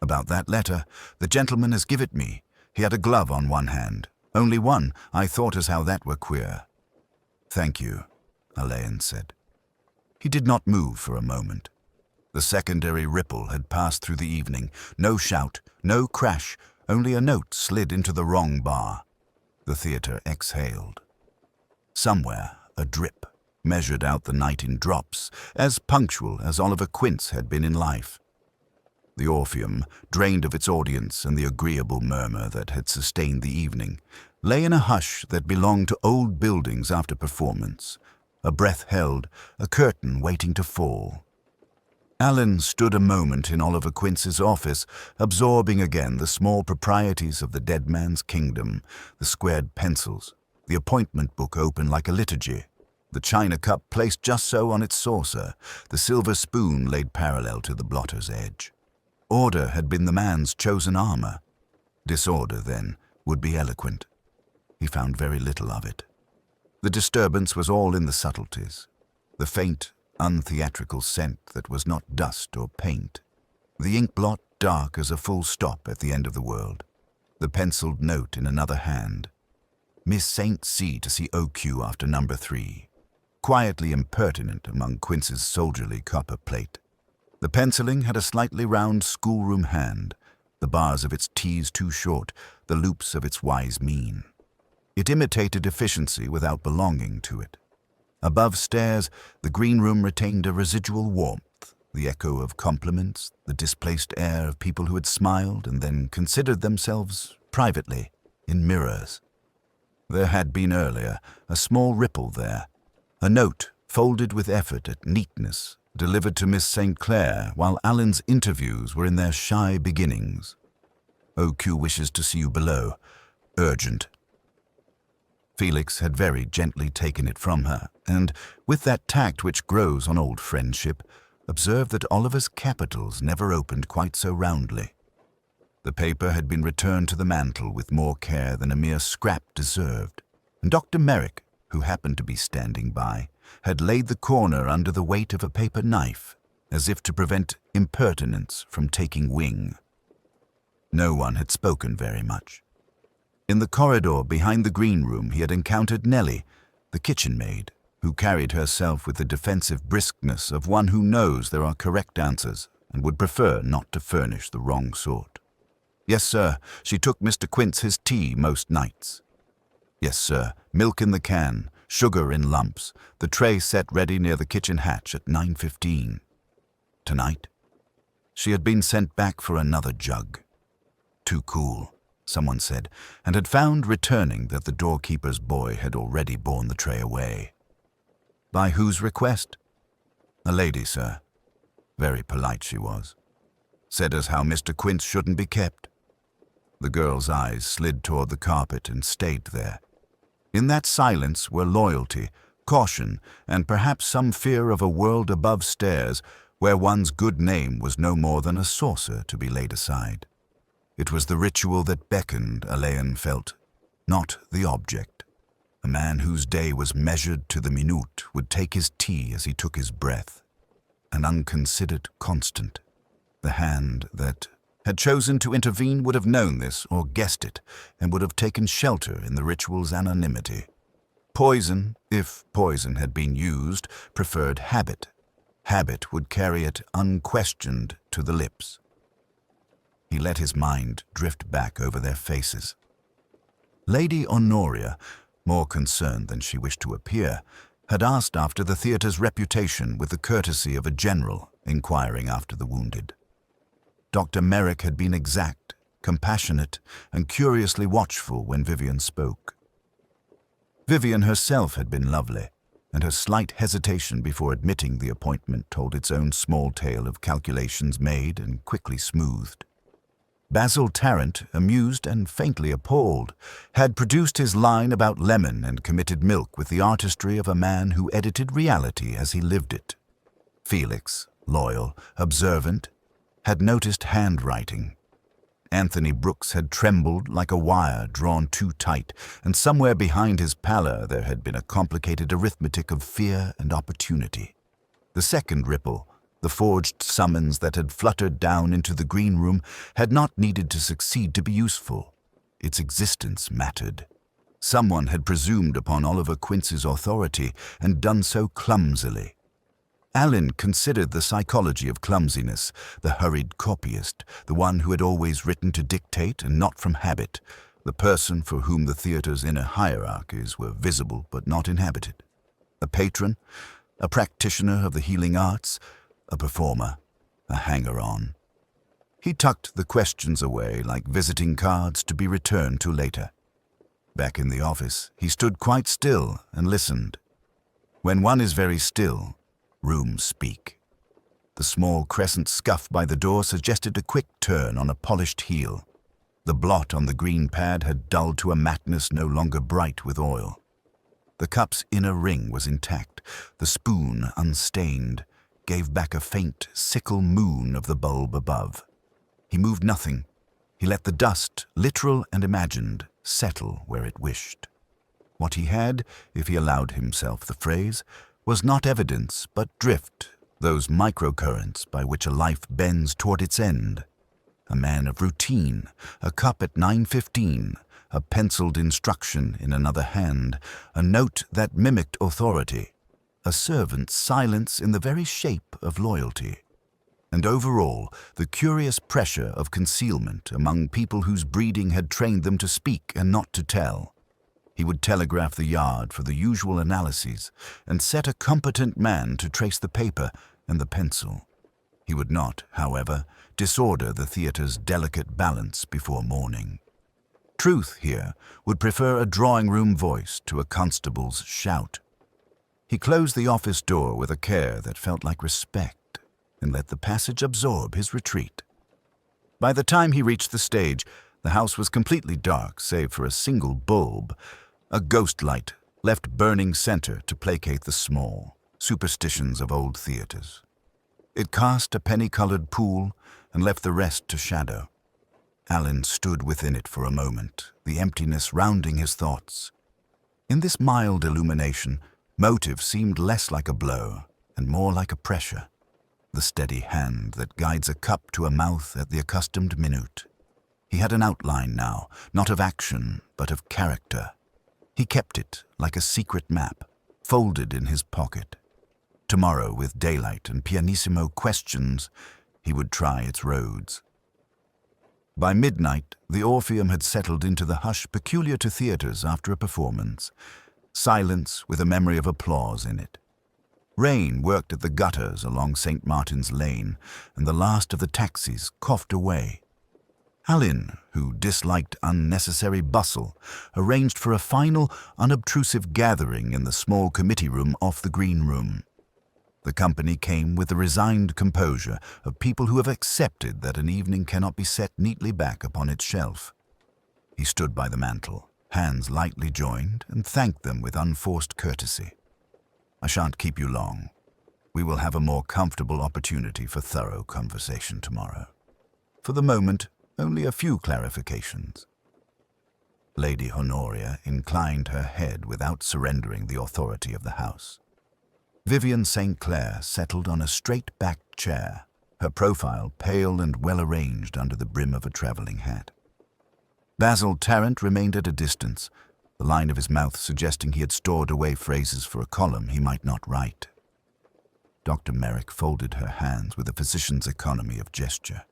"About that letter, the gentleman has give it me. He had a glove on one hand. Only one. I thought as how that were queer." "Thank you," Alleyn said. He did not move for a moment. The secondary ripple had passed through the evening. No shout, no crash, only a note slid into the wrong bar. The theatre exhaled. Somewhere, a drip measured out the night in drops, as punctual as Oliver Quince had been in life. The Orpheum, drained of its audience and the agreeable murmur that had sustained the evening, lay in a hush that belonged to old buildings after performance, a breath held, a curtain waiting to fall. Alleyn stood a moment in Oliver Quince's office, absorbing again the small proprieties of the dead man's kingdom, the squared pencils, the appointment book open like a liturgy, the china cup placed just so on its saucer, the silver spoon laid parallel to the blotter's edge. Order had been the man's chosen armor. Disorder, then, would be eloquent. He found very little of it. The disturbance was all in the subtleties, the faint, untheatrical scent that was not dust or paint, the ink blot dark as a full stop at the end of the world, the penciled note in another hand. Miss St. C. to see OQ after number 3, quietly impertinent among Quince's soldierly copper plate. The penciling had a slightly round schoolroom hand, the bars of its T's too short, the loops of its Y's mean. It imitated efficiency without belonging to it. Above stairs, the green room retained a residual warmth, the echo of compliments, the displaced air of people who had smiled and then considered themselves, privately, in mirrors. There had been earlier a small ripple there, a note folded with effort at neatness, delivered to Miss St. Clair while Alleyn's interviews were in their shy beginnings. "OQ wishes to see you below. Urgent." Felix had very gently taken it from her, and, with that tact which grows on old friendship, observed that Oliver's capitals never opened quite so roundly. The paper had been returned to the mantel with more care than a mere scrap deserved, and Dr. Merrick, who happened to be standing by, had laid the corner under the weight of a paper knife, as if to prevent impertinence from taking wing. No one had spoken very much. In the corridor behind the green room he had encountered Nellie, the kitchen maid, who carried herself with the defensive briskness of one who knows there are correct answers and would prefer not to furnish the wrong sort. "Yes, sir, she took Mr. Quince his tea most nights." "Yes, sir, milk in the can, sugar in lumps, the tray set ready near the kitchen hatch at 9:15. Tonight?" She had been sent back for another jug. "Too cool," someone said, and had found returning that the doorkeeper's boy had already borne the tray away. "By whose request?" "A lady, sir. Very polite she was. Said as how Mr. Quince shouldn't be kept." The girl's eyes slid toward the carpet and stayed there. In that silence were loyalty, caution, and perhaps some fear of a world above stairs where one's good name was no more than a saucer to be laid aside. It was the ritual that beckoned, Alleyn felt, not the object. A man whose day was measured to the minute would take his tea as he took his breath. An unconsidered constant. The hand that had chosen to intervene would have known this or guessed it, and would have taken shelter in the ritual's anonymity. Poison, if poison had been used, preferred habit. Habit would carry it unquestioned to the lips. He let his mind drift back over their faces. Lady Honoria, more concerned than she wished to appear, had asked after the theatre's reputation with the courtesy of a general inquiring after the wounded. Dr. Merrick had been exact, compassionate, and curiously watchful when Vivian spoke. Vivian herself had been lovely, and her slight hesitation before admitting the appointment told its own small tale of calculations made and quickly smoothed. Basil Tarrant, amused and faintly appalled, had produced his line about lemon and committed milk with the artistry of a man who edited reality as he lived it. Felix, loyal, observant, had noticed handwriting. Anthony Brooks had trembled like a wire drawn too tight, and somewhere behind his pallor there had been a complicated arithmetic of fear and opportunity. The second ripple, the forged summons that had fluttered down into the green room, had not needed to succeed to be useful. Its existence mattered. Someone had presumed upon Oliver Quince's authority and done so clumsily. Alleyn considered the psychology of clumsiness, the hurried copyist, the one who had always written to dictate and not from habit, the person for whom the theatre's inner hierarchies were visible but not inhabited. A patron, a practitioner of the healing arts, a performer, a hanger-on. He tucked the questions away like visiting cards to be returned to later. Back in the office, he stood quite still and listened. When one is very still, rooms speak. The small crescent scuff by the door suggested a quick turn on a polished heel. The blot on the green pad had dulled to a matness no longer bright with oil. The cup's inner ring was intact, the spoon unstained, gave back a faint, sickle moon of the bulb above. He moved nothing. He let the dust, literal and imagined, settle where it wished. What he had, if he allowed himself the phrase, was not evidence but drift, those microcurrents by which a life bends toward its end. A man of routine, a cup at 9:15, a penciled instruction in another hand, a note that mimicked authority, a servant's silence in the very shape of loyalty. And overall, the curious pressure of concealment among people whose breeding had trained them to speak and not to tell. He would telegraph the yard for the usual analyses and set a competent man to trace the paper and the pencil. He would not, however, disorder the theatre's delicate balance before morning. Truth here would prefer a drawing-room voice to a constable's shout. He closed the office door with a care that felt like respect and let the passage absorb his retreat. By the time he reached the stage, the house was completely dark save for a single bulb, a ghost light left burning center to placate the small superstitions of old theaters. It cast a penny-colored pool and left the rest to shadow. Alleyn stood within it for a moment, the emptiness rounding his thoughts. In this mild illumination, motive seemed less like a blow and more like a pressure, the steady hand that guides a cup to a mouth at the accustomed minute. He had an outline now, not of action, but of character. He kept it like a secret map, folded in his pocket. Tomorrow, with daylight and pianissimo questions, he would try its roads. By midnight, the Orpheum had settled into the hush peculiar to theaters after a performance, silence with a memory of applause in it. Rain worked at the gutters along St. Martin's Lane, and the last of the taxis coughed away. Alleyn, who disliked unnecessary bustle, arranged for a final, unobtrusive gathering in the small committee room off the green room. The company came with the resigned composure of people who have accepted that an evening cannot be set neatly back upon its shelf. He stood by the mantel, hands lightly joined, and thanked them with unforced courtesy. "I shan't keep you long. We will have a more comfortable opportunity for thorough conversation tomorrow. For the moment, only a few clarifications." Lady Honoria inclined her head without surrendering the authority of the house. Vivian St. Clair settled on a straight-backed chair, her profile pale and well-arranged under the brim of a traveling hat. Basil Tarrant remained at a distance, the line of his mouth suggesting he had stored away phrases for a column he might not write. Dr. Merrick folded her hands with a physician's economy of gesture.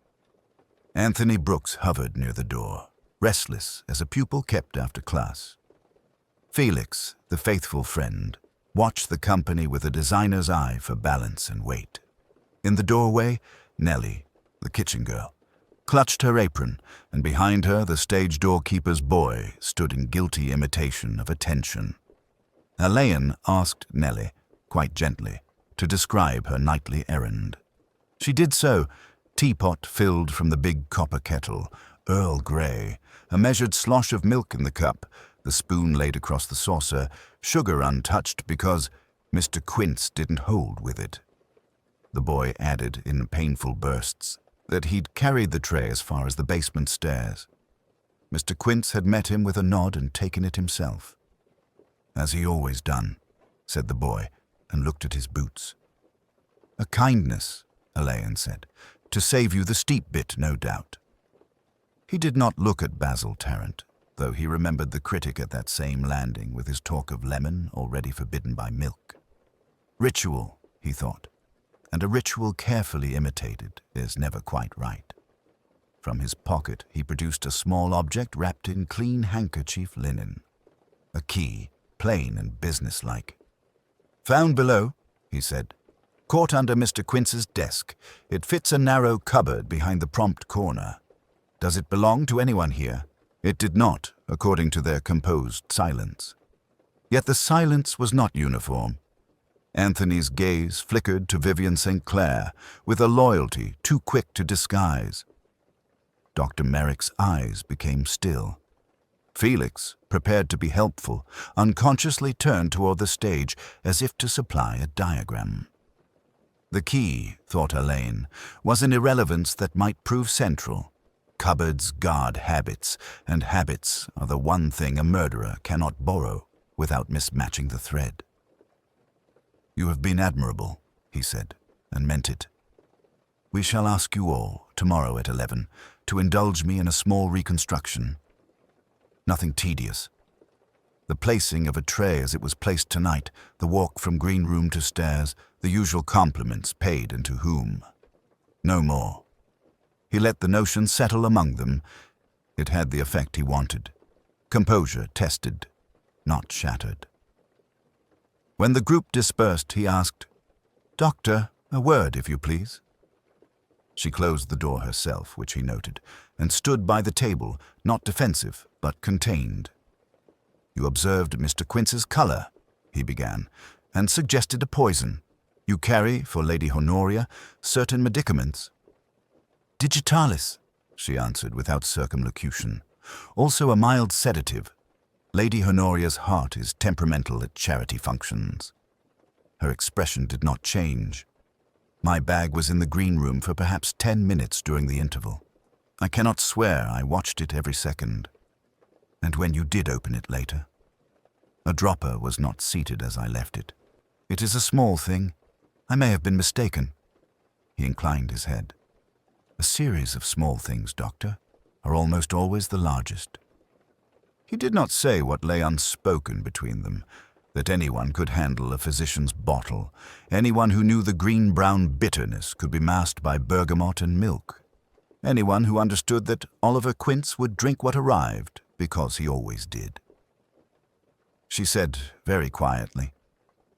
Anthony Brooks hovered near the door, restless as a pupil kept after class. Felix, the faithful friend, watched the company with a designer's eye for balance and weight. In the doorway, Nellie, the kitchen girl, clutched her apron, and behind her the stage doorkeeper's boy stood in guilty imitation of attention. Alleyn asked Nellie, quite gently, to describe her nightly errand. She did so, teapot filled from the big copper kettle, Earl Grey, a measured slosh of milk in the cup, the spoon laid across the saucer, sugar untouched because Mr. Quince didn't hold with it. The boy added in painful bursts that he'd carried the tray as far as the basement stairs. Mr. Quince had met him with a nod and taken it himself. "As he always done," said the boy, and looked at his boots. "A kindness," Alleyn said, "to save you the steep bit, no doubt." He did not look at Basil Tarrant, though he remembered the critic at that same landing with his talk of lemon already forbidden by milk. Ritual, he thought, and a ritual carefully imitated is never quite right. From his pocket he produced a small object wrapped in clean handkerchief linen. A key, plain and businesslike. "Found below," he said. "Caught under Mr. Quince's desk. It fits a narrow cupboard behind the prompt corner. Does it belong to anyone here?" It did not, according to their composed silence. Yet the silence was not uniform. Anthony's gaze flickered to Vivian St. Clair with a loyalty too quick to disguise. Dr. Merrick's eyes became still. Felix, prepared to be helpful, unconsciously turned toward the stage as if to supply a diagram. The key, thought Alleyn, was an irrelevance that might prove central. Cupboards guard habits, and habits are the one thing a murderer cannot borrow without mismatching the thread. "You have been admirable," he said, and meant it. "We shall ask you all, tomorrow at 11, to indulge me in a small reconstruction. Nothing tedious. The placing of a tray as it was placed tonight, the walk from green room to stairs, the usual compliments paid and to whom. No more." He let the notion settle among them. It had the effect he wanted. Composure tested, not shattered. When the group dispersed, he asked, "Doctor, a word, if you please." She closed the door herself, which he noted, and stood by the table, not defensive, but contained. "You observed Mr. Quince's colour," he began, "and suggested a poison. You carry, for Lady Honoria, certain medicaments." "Digitalis," she answered without circumlocution. "Also a mild sedative. Lady Honoria's heart is temperamental at charity functions." Her expression did not change. "My bag was in the green room for perhaps 10 minutes during the interval. I cannot swear I watched it every second. And when you did open it later, a dropper was not seated as I left it. It is a small thing. I may have been mistaken." He inclined his head. "A series of small things, Doctor, are almost always the largest." He did not say what lay unspoken between them, that anyone could handle a physician's bottle, anyone who knew the green-brown bitterness could be masked by bergamot and milk, anyone who understood that Oliver Quince would drink what arrived, because he always did. She said very quietly,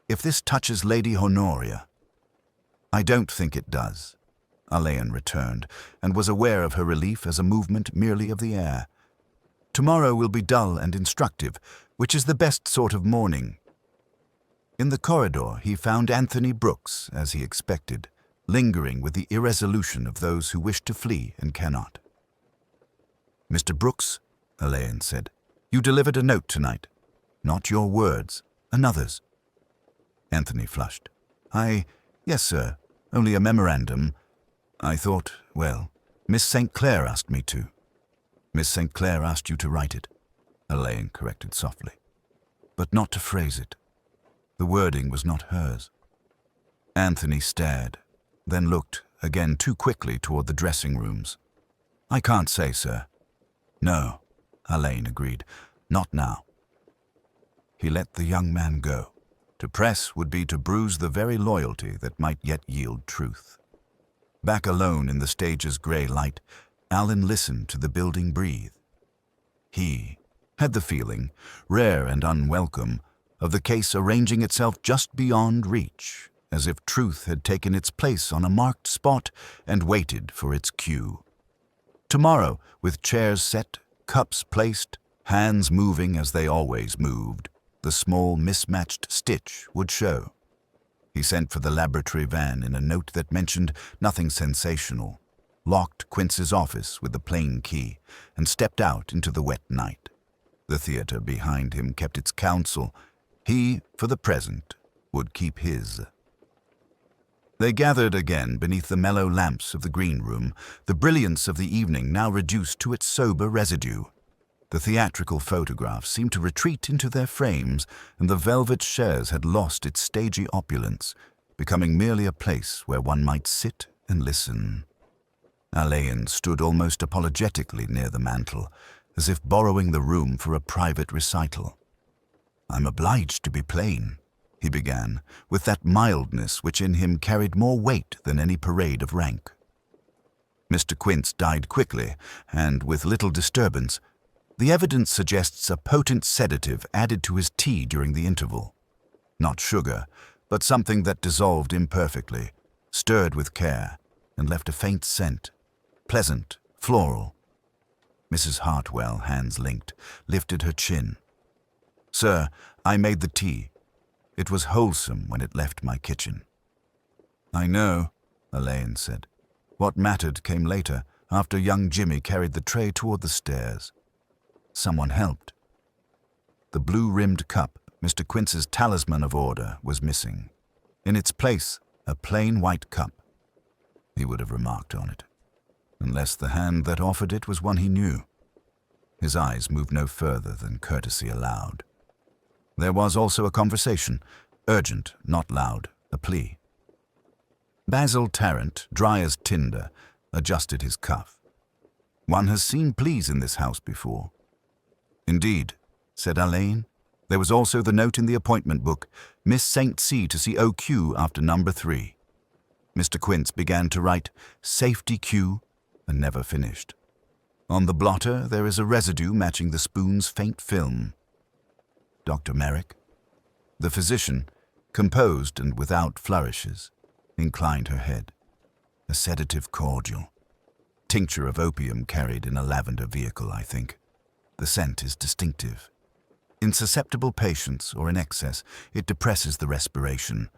"If this touches Lady Honoria—" "I don't think it does," Alleyn returned, and was aware of her relief as a movement merely of the air. "Tomorrow will be dull and instructive, which is the best sort of morning." In the corridor he found Anthony Brooks, as he expected, lingering with the irresolution of those who wish to flee and cannot. "Mr. Brooks," Alleyn said, "you delivered a note tonight. Not your words, another's." Anthony flushed. Yes, sir, only a memorandum. I thought, well, Miss St. Clair asked me to." "Miss St. Clair asked you to write it," Alleyn corrected softly, "but not to phrase it. The wording was not hers." Anthony stared, then looked again too quickly toward the dressing rooms. "I can't say, sir." "No," Alleyn agreed, "not now." He let the young man go. To press would be to bruise the very loyalty that might yet yield truth. Back alone in the stage's grey light, Allen listened to the building breathe. He had the feeling, rare and unwelcome, of the case arranging itself just beyond reach, as if truth had taken its place on a marked spot and waited for its cue. Tomorrow, with chairs set, cups placed, hands moving as they always moved, the small mismatched stitch would show. He sent for the laboratory van in a note that mentioned nothing sensational, locked Quince's office with the plain key, and stepped out into the wet night. The theater behind him kept its counsel. He, for the present, would keep his. They gathered again beneath the mellow lamps of the green room, the brilliance of the evening now reduced to its sober residue. The theatrical photographs seemed to retreat into their frames, and the velvet chaise had lost its stagey opulence, becoming merely a place where one might sit and listen. Alleyn stood almost apologetically near the mantel, as if borrowing the room for a private recital. "I'm obliged to be plain," he began, with that mildness which in him carried more weight than any parade of rank. Mr. Quince died quickly, and with little disturbance. The evidence suggests a potent sedative added to his tea during the interval. Not sugar, but something that dissolved imperfectly, stirred with care, and left a faint scent, pleasant, floral. Mrs. Hartwell, hands linked, lifted her chin. "Sir, I made the tea. It was wholesome when it left my kitchen." "I know," Alleyn said. What mattered came later, after young Jimmy carried the tray toward the stairs. Someone helped. The blue-rimmed cup, Mr. Quince's talisman of order, was missing. In its place, a plain white cup. He would have remarked on it, unless the hand that offered it was one he knew. His eyes moved no further than courtesy allowed. There was also a conversation, urgent, not loud, a plea. Basil Tarrant, dry as tinder, adjusted his cuff. "One has seen pleas in this house before." "Indeed," said Alleyn. There was also the note in the appointment book, Miss St. C. to see O.Q. after number 3. Mr. Quince began to write Safety Q and never finished. On the blotter there is a residue matching the spoon's faint film. Dr. Merrick, the physician, composed and without flourishes, inclined her head. A sedative cordial. Tincture of opium carried in a lavender vehicle, I think. The scent is distinctive. In susceptible patients or in excess, it depresses the respiration.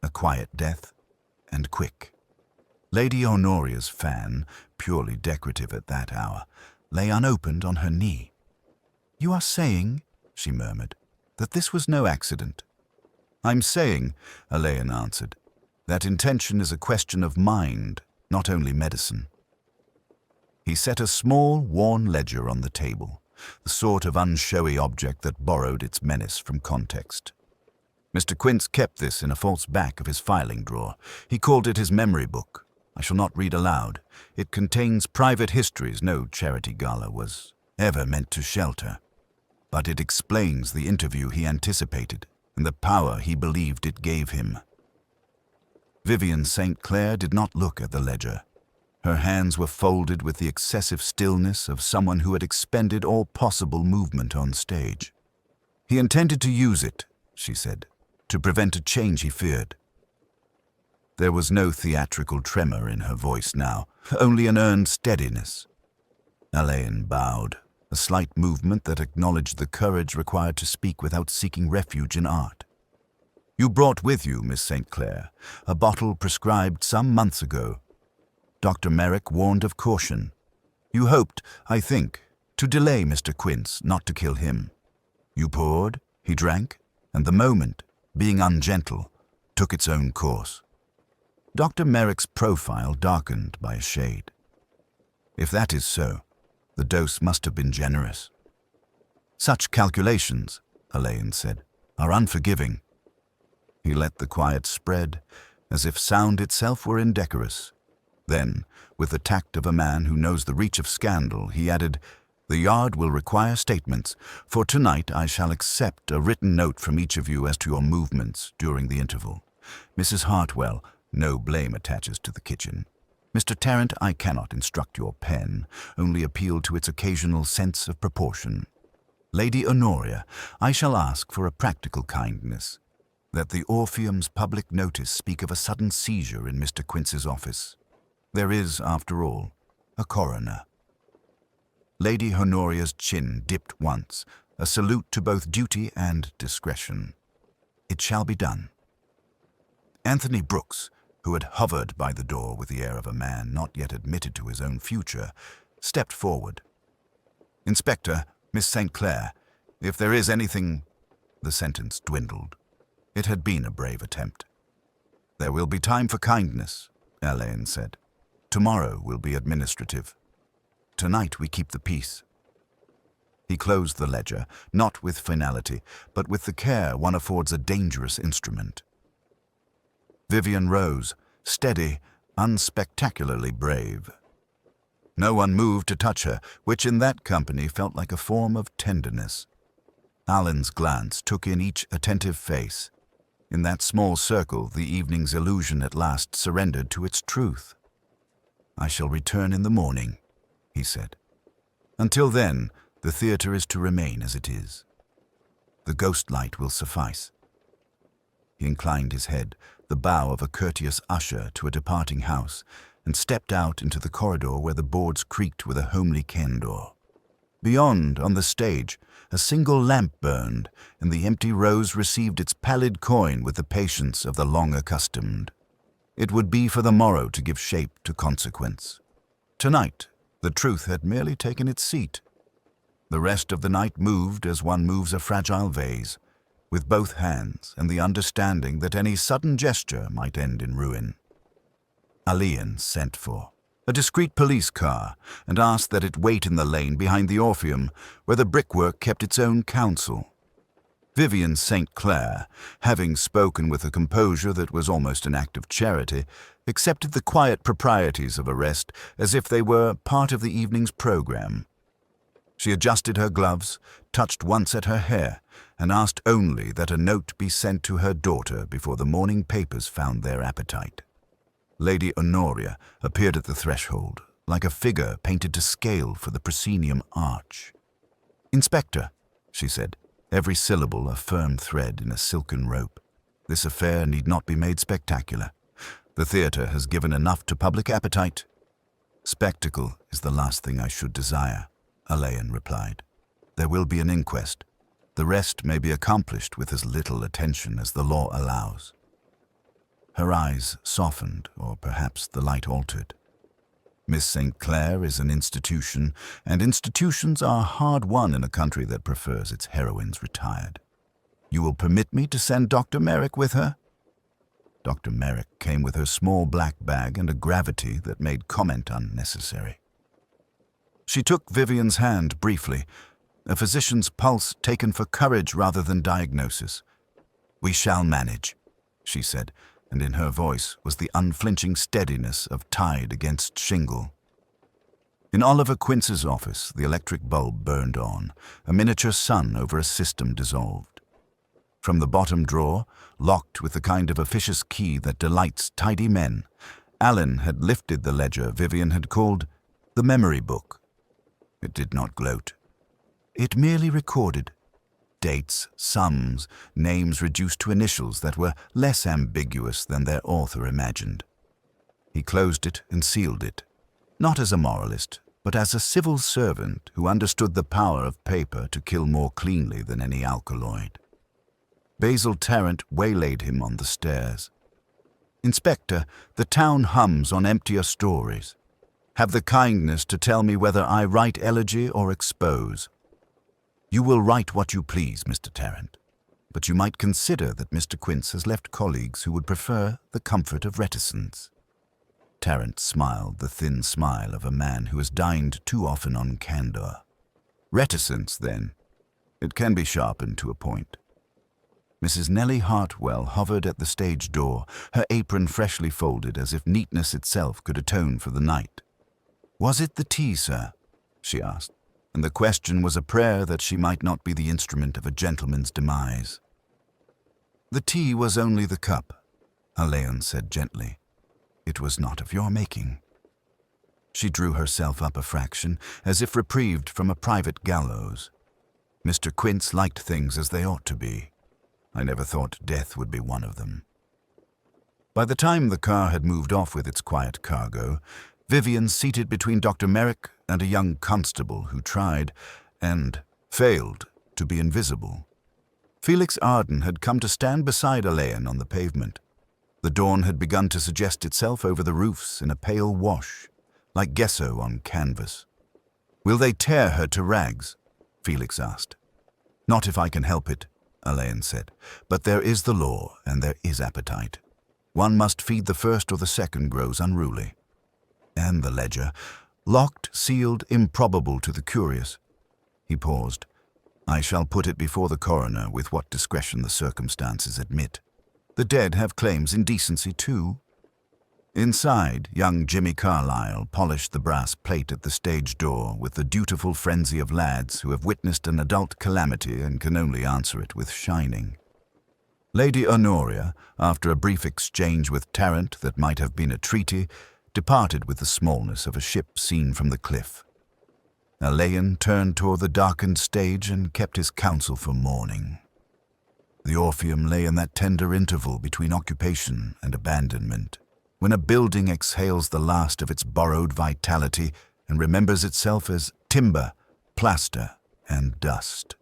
A quiet death, and quick. Lady Honoria's fan, purely decorative at that hour, lay unopened on her knee. "You are saying," she murmured, "that this was no accident?" "I'm saying," Alleyn answered, "that intention is a question of mind, not only medicine." He set a small, worn ledger on the table, the sort of unshowy object that borrowed its menace from context. Mr. Quince kept this in a false back of his filing drawer. He called it his memory book. I shall not read aloud. It contains private histories no charity gala was ever meant to shelter. But it explains the interview he anticipated and the power he believed it gave him. Vivian St. Clair did not look at the ledger. Her hands were folded with the excessive stillness of someone who had expended all possible movement on stage. "He intended to use it," she said, "to prevent a change he feared." There was no theatrical tremor in her voice now, only an earned steadiness. Alleyn bowed, a slight movement that acknowledged the courage required to speak without seeking refuge in art. "You brought with you, Miss St. Clair, a bottle prescribed some months ago. Dr. Merrick warned of caution. You hoped, I think, to delay Mr. Quince, not to kill him. You poured, he drank, and the moment, being ungentle, took its own course. Dr. Merrick's profile darkened by a shade. If that is so, the dose must have been generous." "Such calculations," Alleyn said, "are unforgiving." He let the quiet spread, as if sound itself were indecorous. Then, with the tact of a man who knows the reach of scandal, he added, "The yard will require statements. For tonight I shall accept a written note from each of you as to your movements during the interval. Mrs. Hartwell, no blame attaches to the kitchen. Mr. Tarrant, I cannot instruct your pen, only appeal to its occasional sense of proportion. Lady Honoria, I shall ask for a practical kindness, that the Orpheum's public notice speak of a sudden seizure in Mr. Quince's office. There is, after all, a coroner." Lady Honoria's chin dipped once, a salute to both duty and discretion. It shall be done. Anthony Brooks, who had hovered by the door with the air of a man not yet admitted to his own future, stepped forward. "Inspector, Miss St. Clair, if there is anything—" The sentence dwindled. It had been a brave attempt. "There will be time for kindness," Alleyn said. "Tomorrow will be administrative. Tonight we keep the peace." He closed the ledger, not with finality, but with the care one affords a dangerous instrument. Vivian rose, steady, unspectacularly brave. No one moved to touch her, which in that company felt like a form of tenderness. Alleyn's glance took in each attentive face. In that small circle, the evening's illusion at last surrendered to its truth. "I shall return in the morning," he said. "Until then, the theatre is to remain as it is. The ghost light will suffice." He inclined his head, the bow of a courteous usher to a departing house, and stepped out into the corridor where the boards creaked with a homely candor. Beyond, on the stage, a single lamp burned, and the empty rose received its pallid coin with the patience of the long accustomed. It would be for the morrow to give shape to consequence. Tonight, the truth had merely taken its seat. The rest of the night moved as one moves a fragile vase, with both hands and the understanding that any sudden gesture might end in ruin. Alleyn sent for a discreet police car and asked that it wait in the lane behind the Orpheum, where the brickwork kept its own counsel. Vivian St. Clair, having spoken with a composure that was almost an act of charity, accepted the quiet proprieties of arrest as if they were part of the evening's program. She adjusted her gloves, touched once at her hair, and asked only that a note be sent to her daughter before the morning papers found their appetite. Lady Honoria appeared at the threshold, like a figure painted to scale for the proscenium arch. "Inspector," she said, every syllable a firm thread in a silken rope, "this affair need not be made spectacular. The theatre has given enough to public appetite." "Spectacle is the last thing I should desire," Alleyn replied. "There will be an inquest. The rest may be accomplished with as little attention as the law allows." Her eyes softened, or perhaps the light altered. "Miss St. Clair is an institution, and institutions are hard won in a country that prefers its heroines retired. You will permit me to send Dr. Merrick with her?" Dr. Merrick came with her small black bag and a gravity that made comment unnecessary. She took Vivian's hand briefly, a physician's pulse taken for courage rather than diagnosis. "We shall manage," she said, and in her voice was the unflinching steadiness of tide against shingle. In Oliver Quince's office, the electric bulb burned on, a miniature sun over a system dissolved. From the bottom drawer, locked with the kind of officious key that delights tidy men, Alleyn had lifted the ledger Vivian had called the memory book. It did not gloat. It merely recorded dates, sums, names reduced to initials that were less ambiguous than their author imagined. He closed it and sealed it, not as a moralist, but as a civil servant who understood the power of paper to kill more cleanly than any alkaloid. Basil Tarrant waylaid him on the stairs. "Inspector, the town hums on emptier stories. Have the kindness to tell me whether I write elegy or expose." "You will write what you please, Mr. Tarrant, but you might consider that Mr. Quince has left colleagues who would prefer the comfort of reticence." Tarrant smiled the thin smile of a man who has dined too often on candor. "Reticence, then. It can be sharpened to a point." Mrs. Nellie Hartwell hovered at the stage door, her apron freshly folded as if neatness itself could atone for the night. "Was it the tea, sir?" she asked, and the question was a prayer that she might not be the instrument of a gentleman's demise. "The tea was only the cup," Alleyn said gently. "It was not of your making." She drew herself up a fraction, as if reprieved from a private gallows. "Mr. Quince liked things as they ought to be. I never thought death would be one of them." By the time the car had moved off with its quiet cargo, Vivian seated between Dr. Merrick and a young constable who tried, and failed, to be invisible. Felix Arden had come to stand beside Alleyn on the pavement. The dawn had begun to suggest itself over the roofs in a pale wash, like gesso on canvas. "Will they tear her to rags?" Felix asked. "Not if I can help it," Alleyn said. "But there is the law, and there is appetite. One must feed the first or the second grows unruly." And the ledger, locked, sealed, improbable to the curious. He paused. "I shall put it before the coroner with what discretion the circumstances admit. The dead have claims in decency, too." Inside, young Jimmy Carlyle polished the brass plate at the stage door with the dutiful frenzy of lads who have witnessed an adult calamity and can only answer it with shining. Lady Honoria, after a brief exchange with Tarrant that might have been a treaty, departed with the smallness of a ship seen from the cliff. Alleyn turned toward the darkened stage and kept his counsel for morning. The Orpheum lay in that tender interval between occupation and abandonment, when a building exhales the last of its borrowed vitality and remembers itself as timber, plaster, and dust.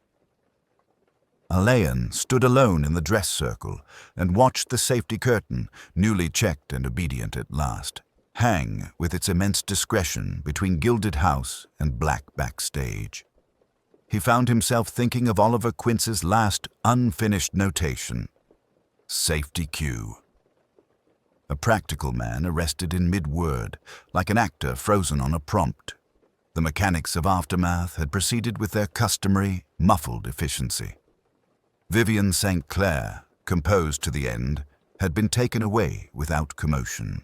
Alleyn stood alone in the dress circle and watched the safety curtain, newly checked and obedient at last, hang with its immense discretion between gilded house and black backstage. He found himself thinking of Oliver Quince's last unfinished notation: safety cue. A practical man arrested in mid-word, like an actor frozen on a prompt. The mechanics of aftermath had proceeded with their customary, muffled efficiency. Vivian St. Clair, composed to the end, had been taken away without commotion.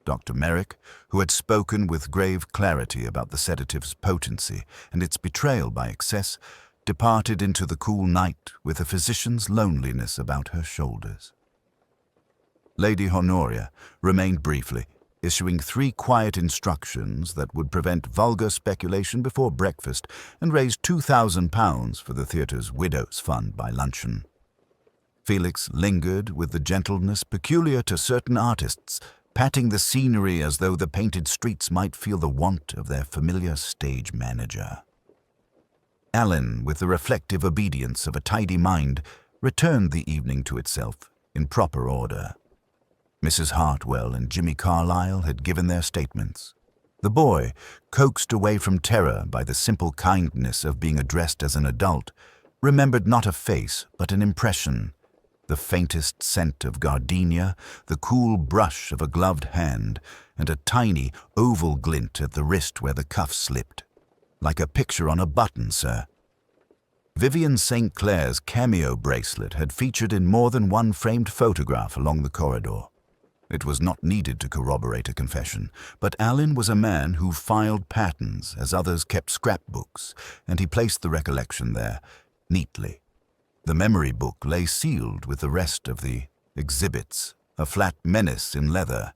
Dr. Merrick, who had spoken with grave clarity about the sedative's potency and its betrayal by excess, departed into the cool night with a physician's loneliness about her shoulders. Lady Honoria remained briefly, issuing 3 quiet instructions that would prevent vulgar speculation before breakfast and raise £2,000 for the theatre's Widows' Fund by luncheon. Felix lingered with the gentleness peculiar to certain artists, patting the scenery as though the painted streets might feel the want of their familiar stage manager. Alleyn, with the reflective obedience of a tidy mind, returned the evening to itself in proper order. Mrs. Hartwell and Jimmy Carlyle had given their statements. The boy, coaxed away from terror by the simple kindness of being addressed as an adult, remembered not a face but an impression: the faintest scent of gardenia, the cool brush of a gloved hand, and a tiny, oval glint at the wrist where the cuff slipped. "Like a picture on a button, sir." Vivian St. Clair's cameo bracelet had featured in more than one framed photograph along the corridor. It was not needed to corroborate a confession, but Alleyn was a man who filed patterns as others kept scrapbooks, and he placed the recollection there, neatly. The memory book lay sealed with the rest of the exhibits, a flat menace in leather.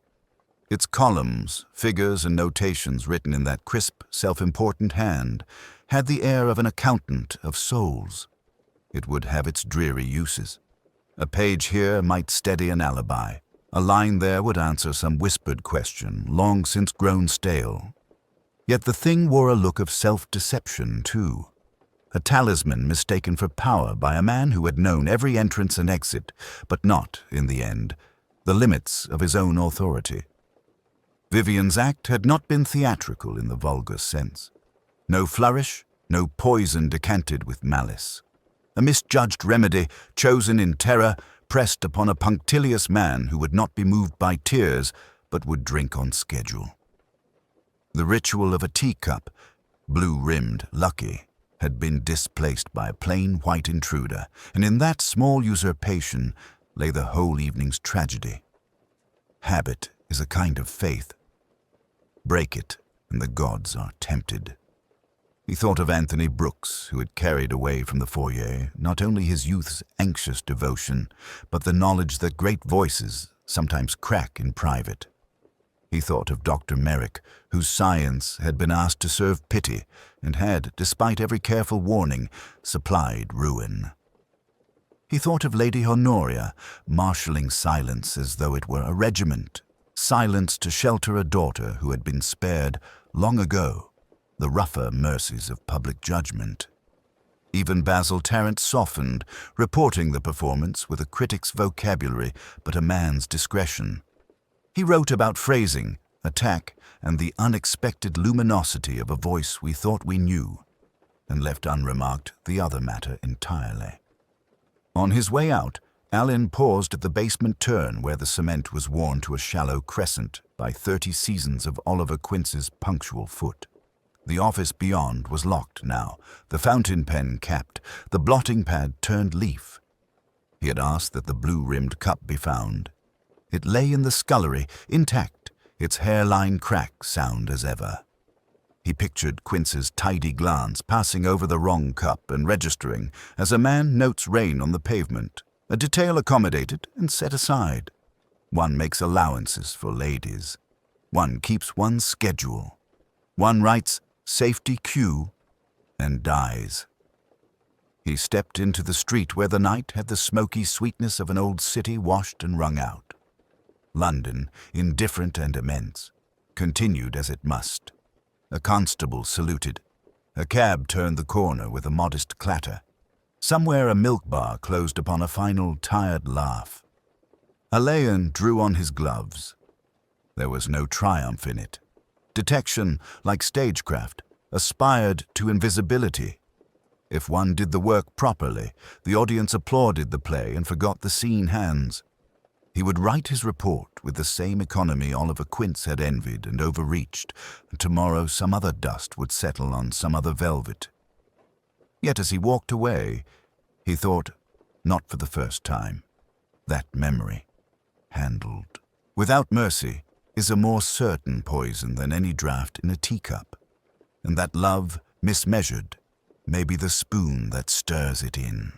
Its columns, figures, and notations written in that crisp, self-important hand had the air of an accountant of souls. It would have its dreary uses. A page here might steady an alibi. A line there would answer some whispered question, long since grown stale. Yet the thing wore a look of self-deception, too. A talisman mistaken for power by a man who had known every entrance and exit, but not, in the end, the limits of his own authority. Vivian's act had not been theatrical in the vulgar sense. No flourish, no poison decanted with malice. A misjudged remedy, chosen in terror, pressed upon a punctilious man who would not be moved by tears, but would drink on schedule. The ritual of a teacup, blue-rimmed, lucky, had been displaced by a plain white intruder, and in that small usurpation lay the whole evening's tragedy. Habit is a kind of faith. Break it, and the gods are tempted. He thought of Anthony Brooks, who had carried away from the foyer not only his youth's anxious devotion, but the knowledge that great voices sometimes crack in private. He thought of Dr. Merrick, whose science had been asked to serve pity and had, despite every careful warning, supplied ruin. He thought of Lady Honoria, marshalling silence as though it were a regiment, silence to shelter a daughter who had been spared long ago the rougher mercies of public judgment. Even Basil Tarrant softened, reporting the performance with a critic's vocabulary but a man's discretion. He wrote about phrasing, attack, and the unexpected luminosity of a voice we thought we knew, and left unremarked the other matter entirely. On his way out, Alleyn paused at the basement turn where the cement was worn to a shallow crescent by 30 seasons of Oliver Quince's punctual foot. The office beyond was locked now, the fountain pen capped, the blotting pad turned leaf. He had asked that the blue-rimmed cup be found. It lay in the scullery, intact, its hairline crack sound as ever. He pictured Quince's tidy glance passing over the wrong cup and registering as a man notes rain on the pavement, a detail accommodated and set aside. One makes allowances for ladies. One keeps one's schedule. One writes safety cue and dies. He stepped into the street where the night had the smoky sweetness of an old city washed and wrung out. London, indifferent and immense, continued as it must. A constable saluted. A cab turned the corner with a modest clatter. Somewhere a milk bar closed upon a final tired laugh. Alleyn drew on his gloves. There was no triumph in it. Detection, like stagecraft, aspired to invisibility. If one did the work properly, the audience applauded the play and forgot the scene hands. He would write his report with the same economy Oliver Quince had envied and overreached, and tomorrow some other dust would settle on some other velvet. Yet as he walked away, he thought, not for the first time, that memory, handled without mercy, is a more certain poison than any draught in a teacup, and that love, mismeasured, may be the spoon that stirs it in.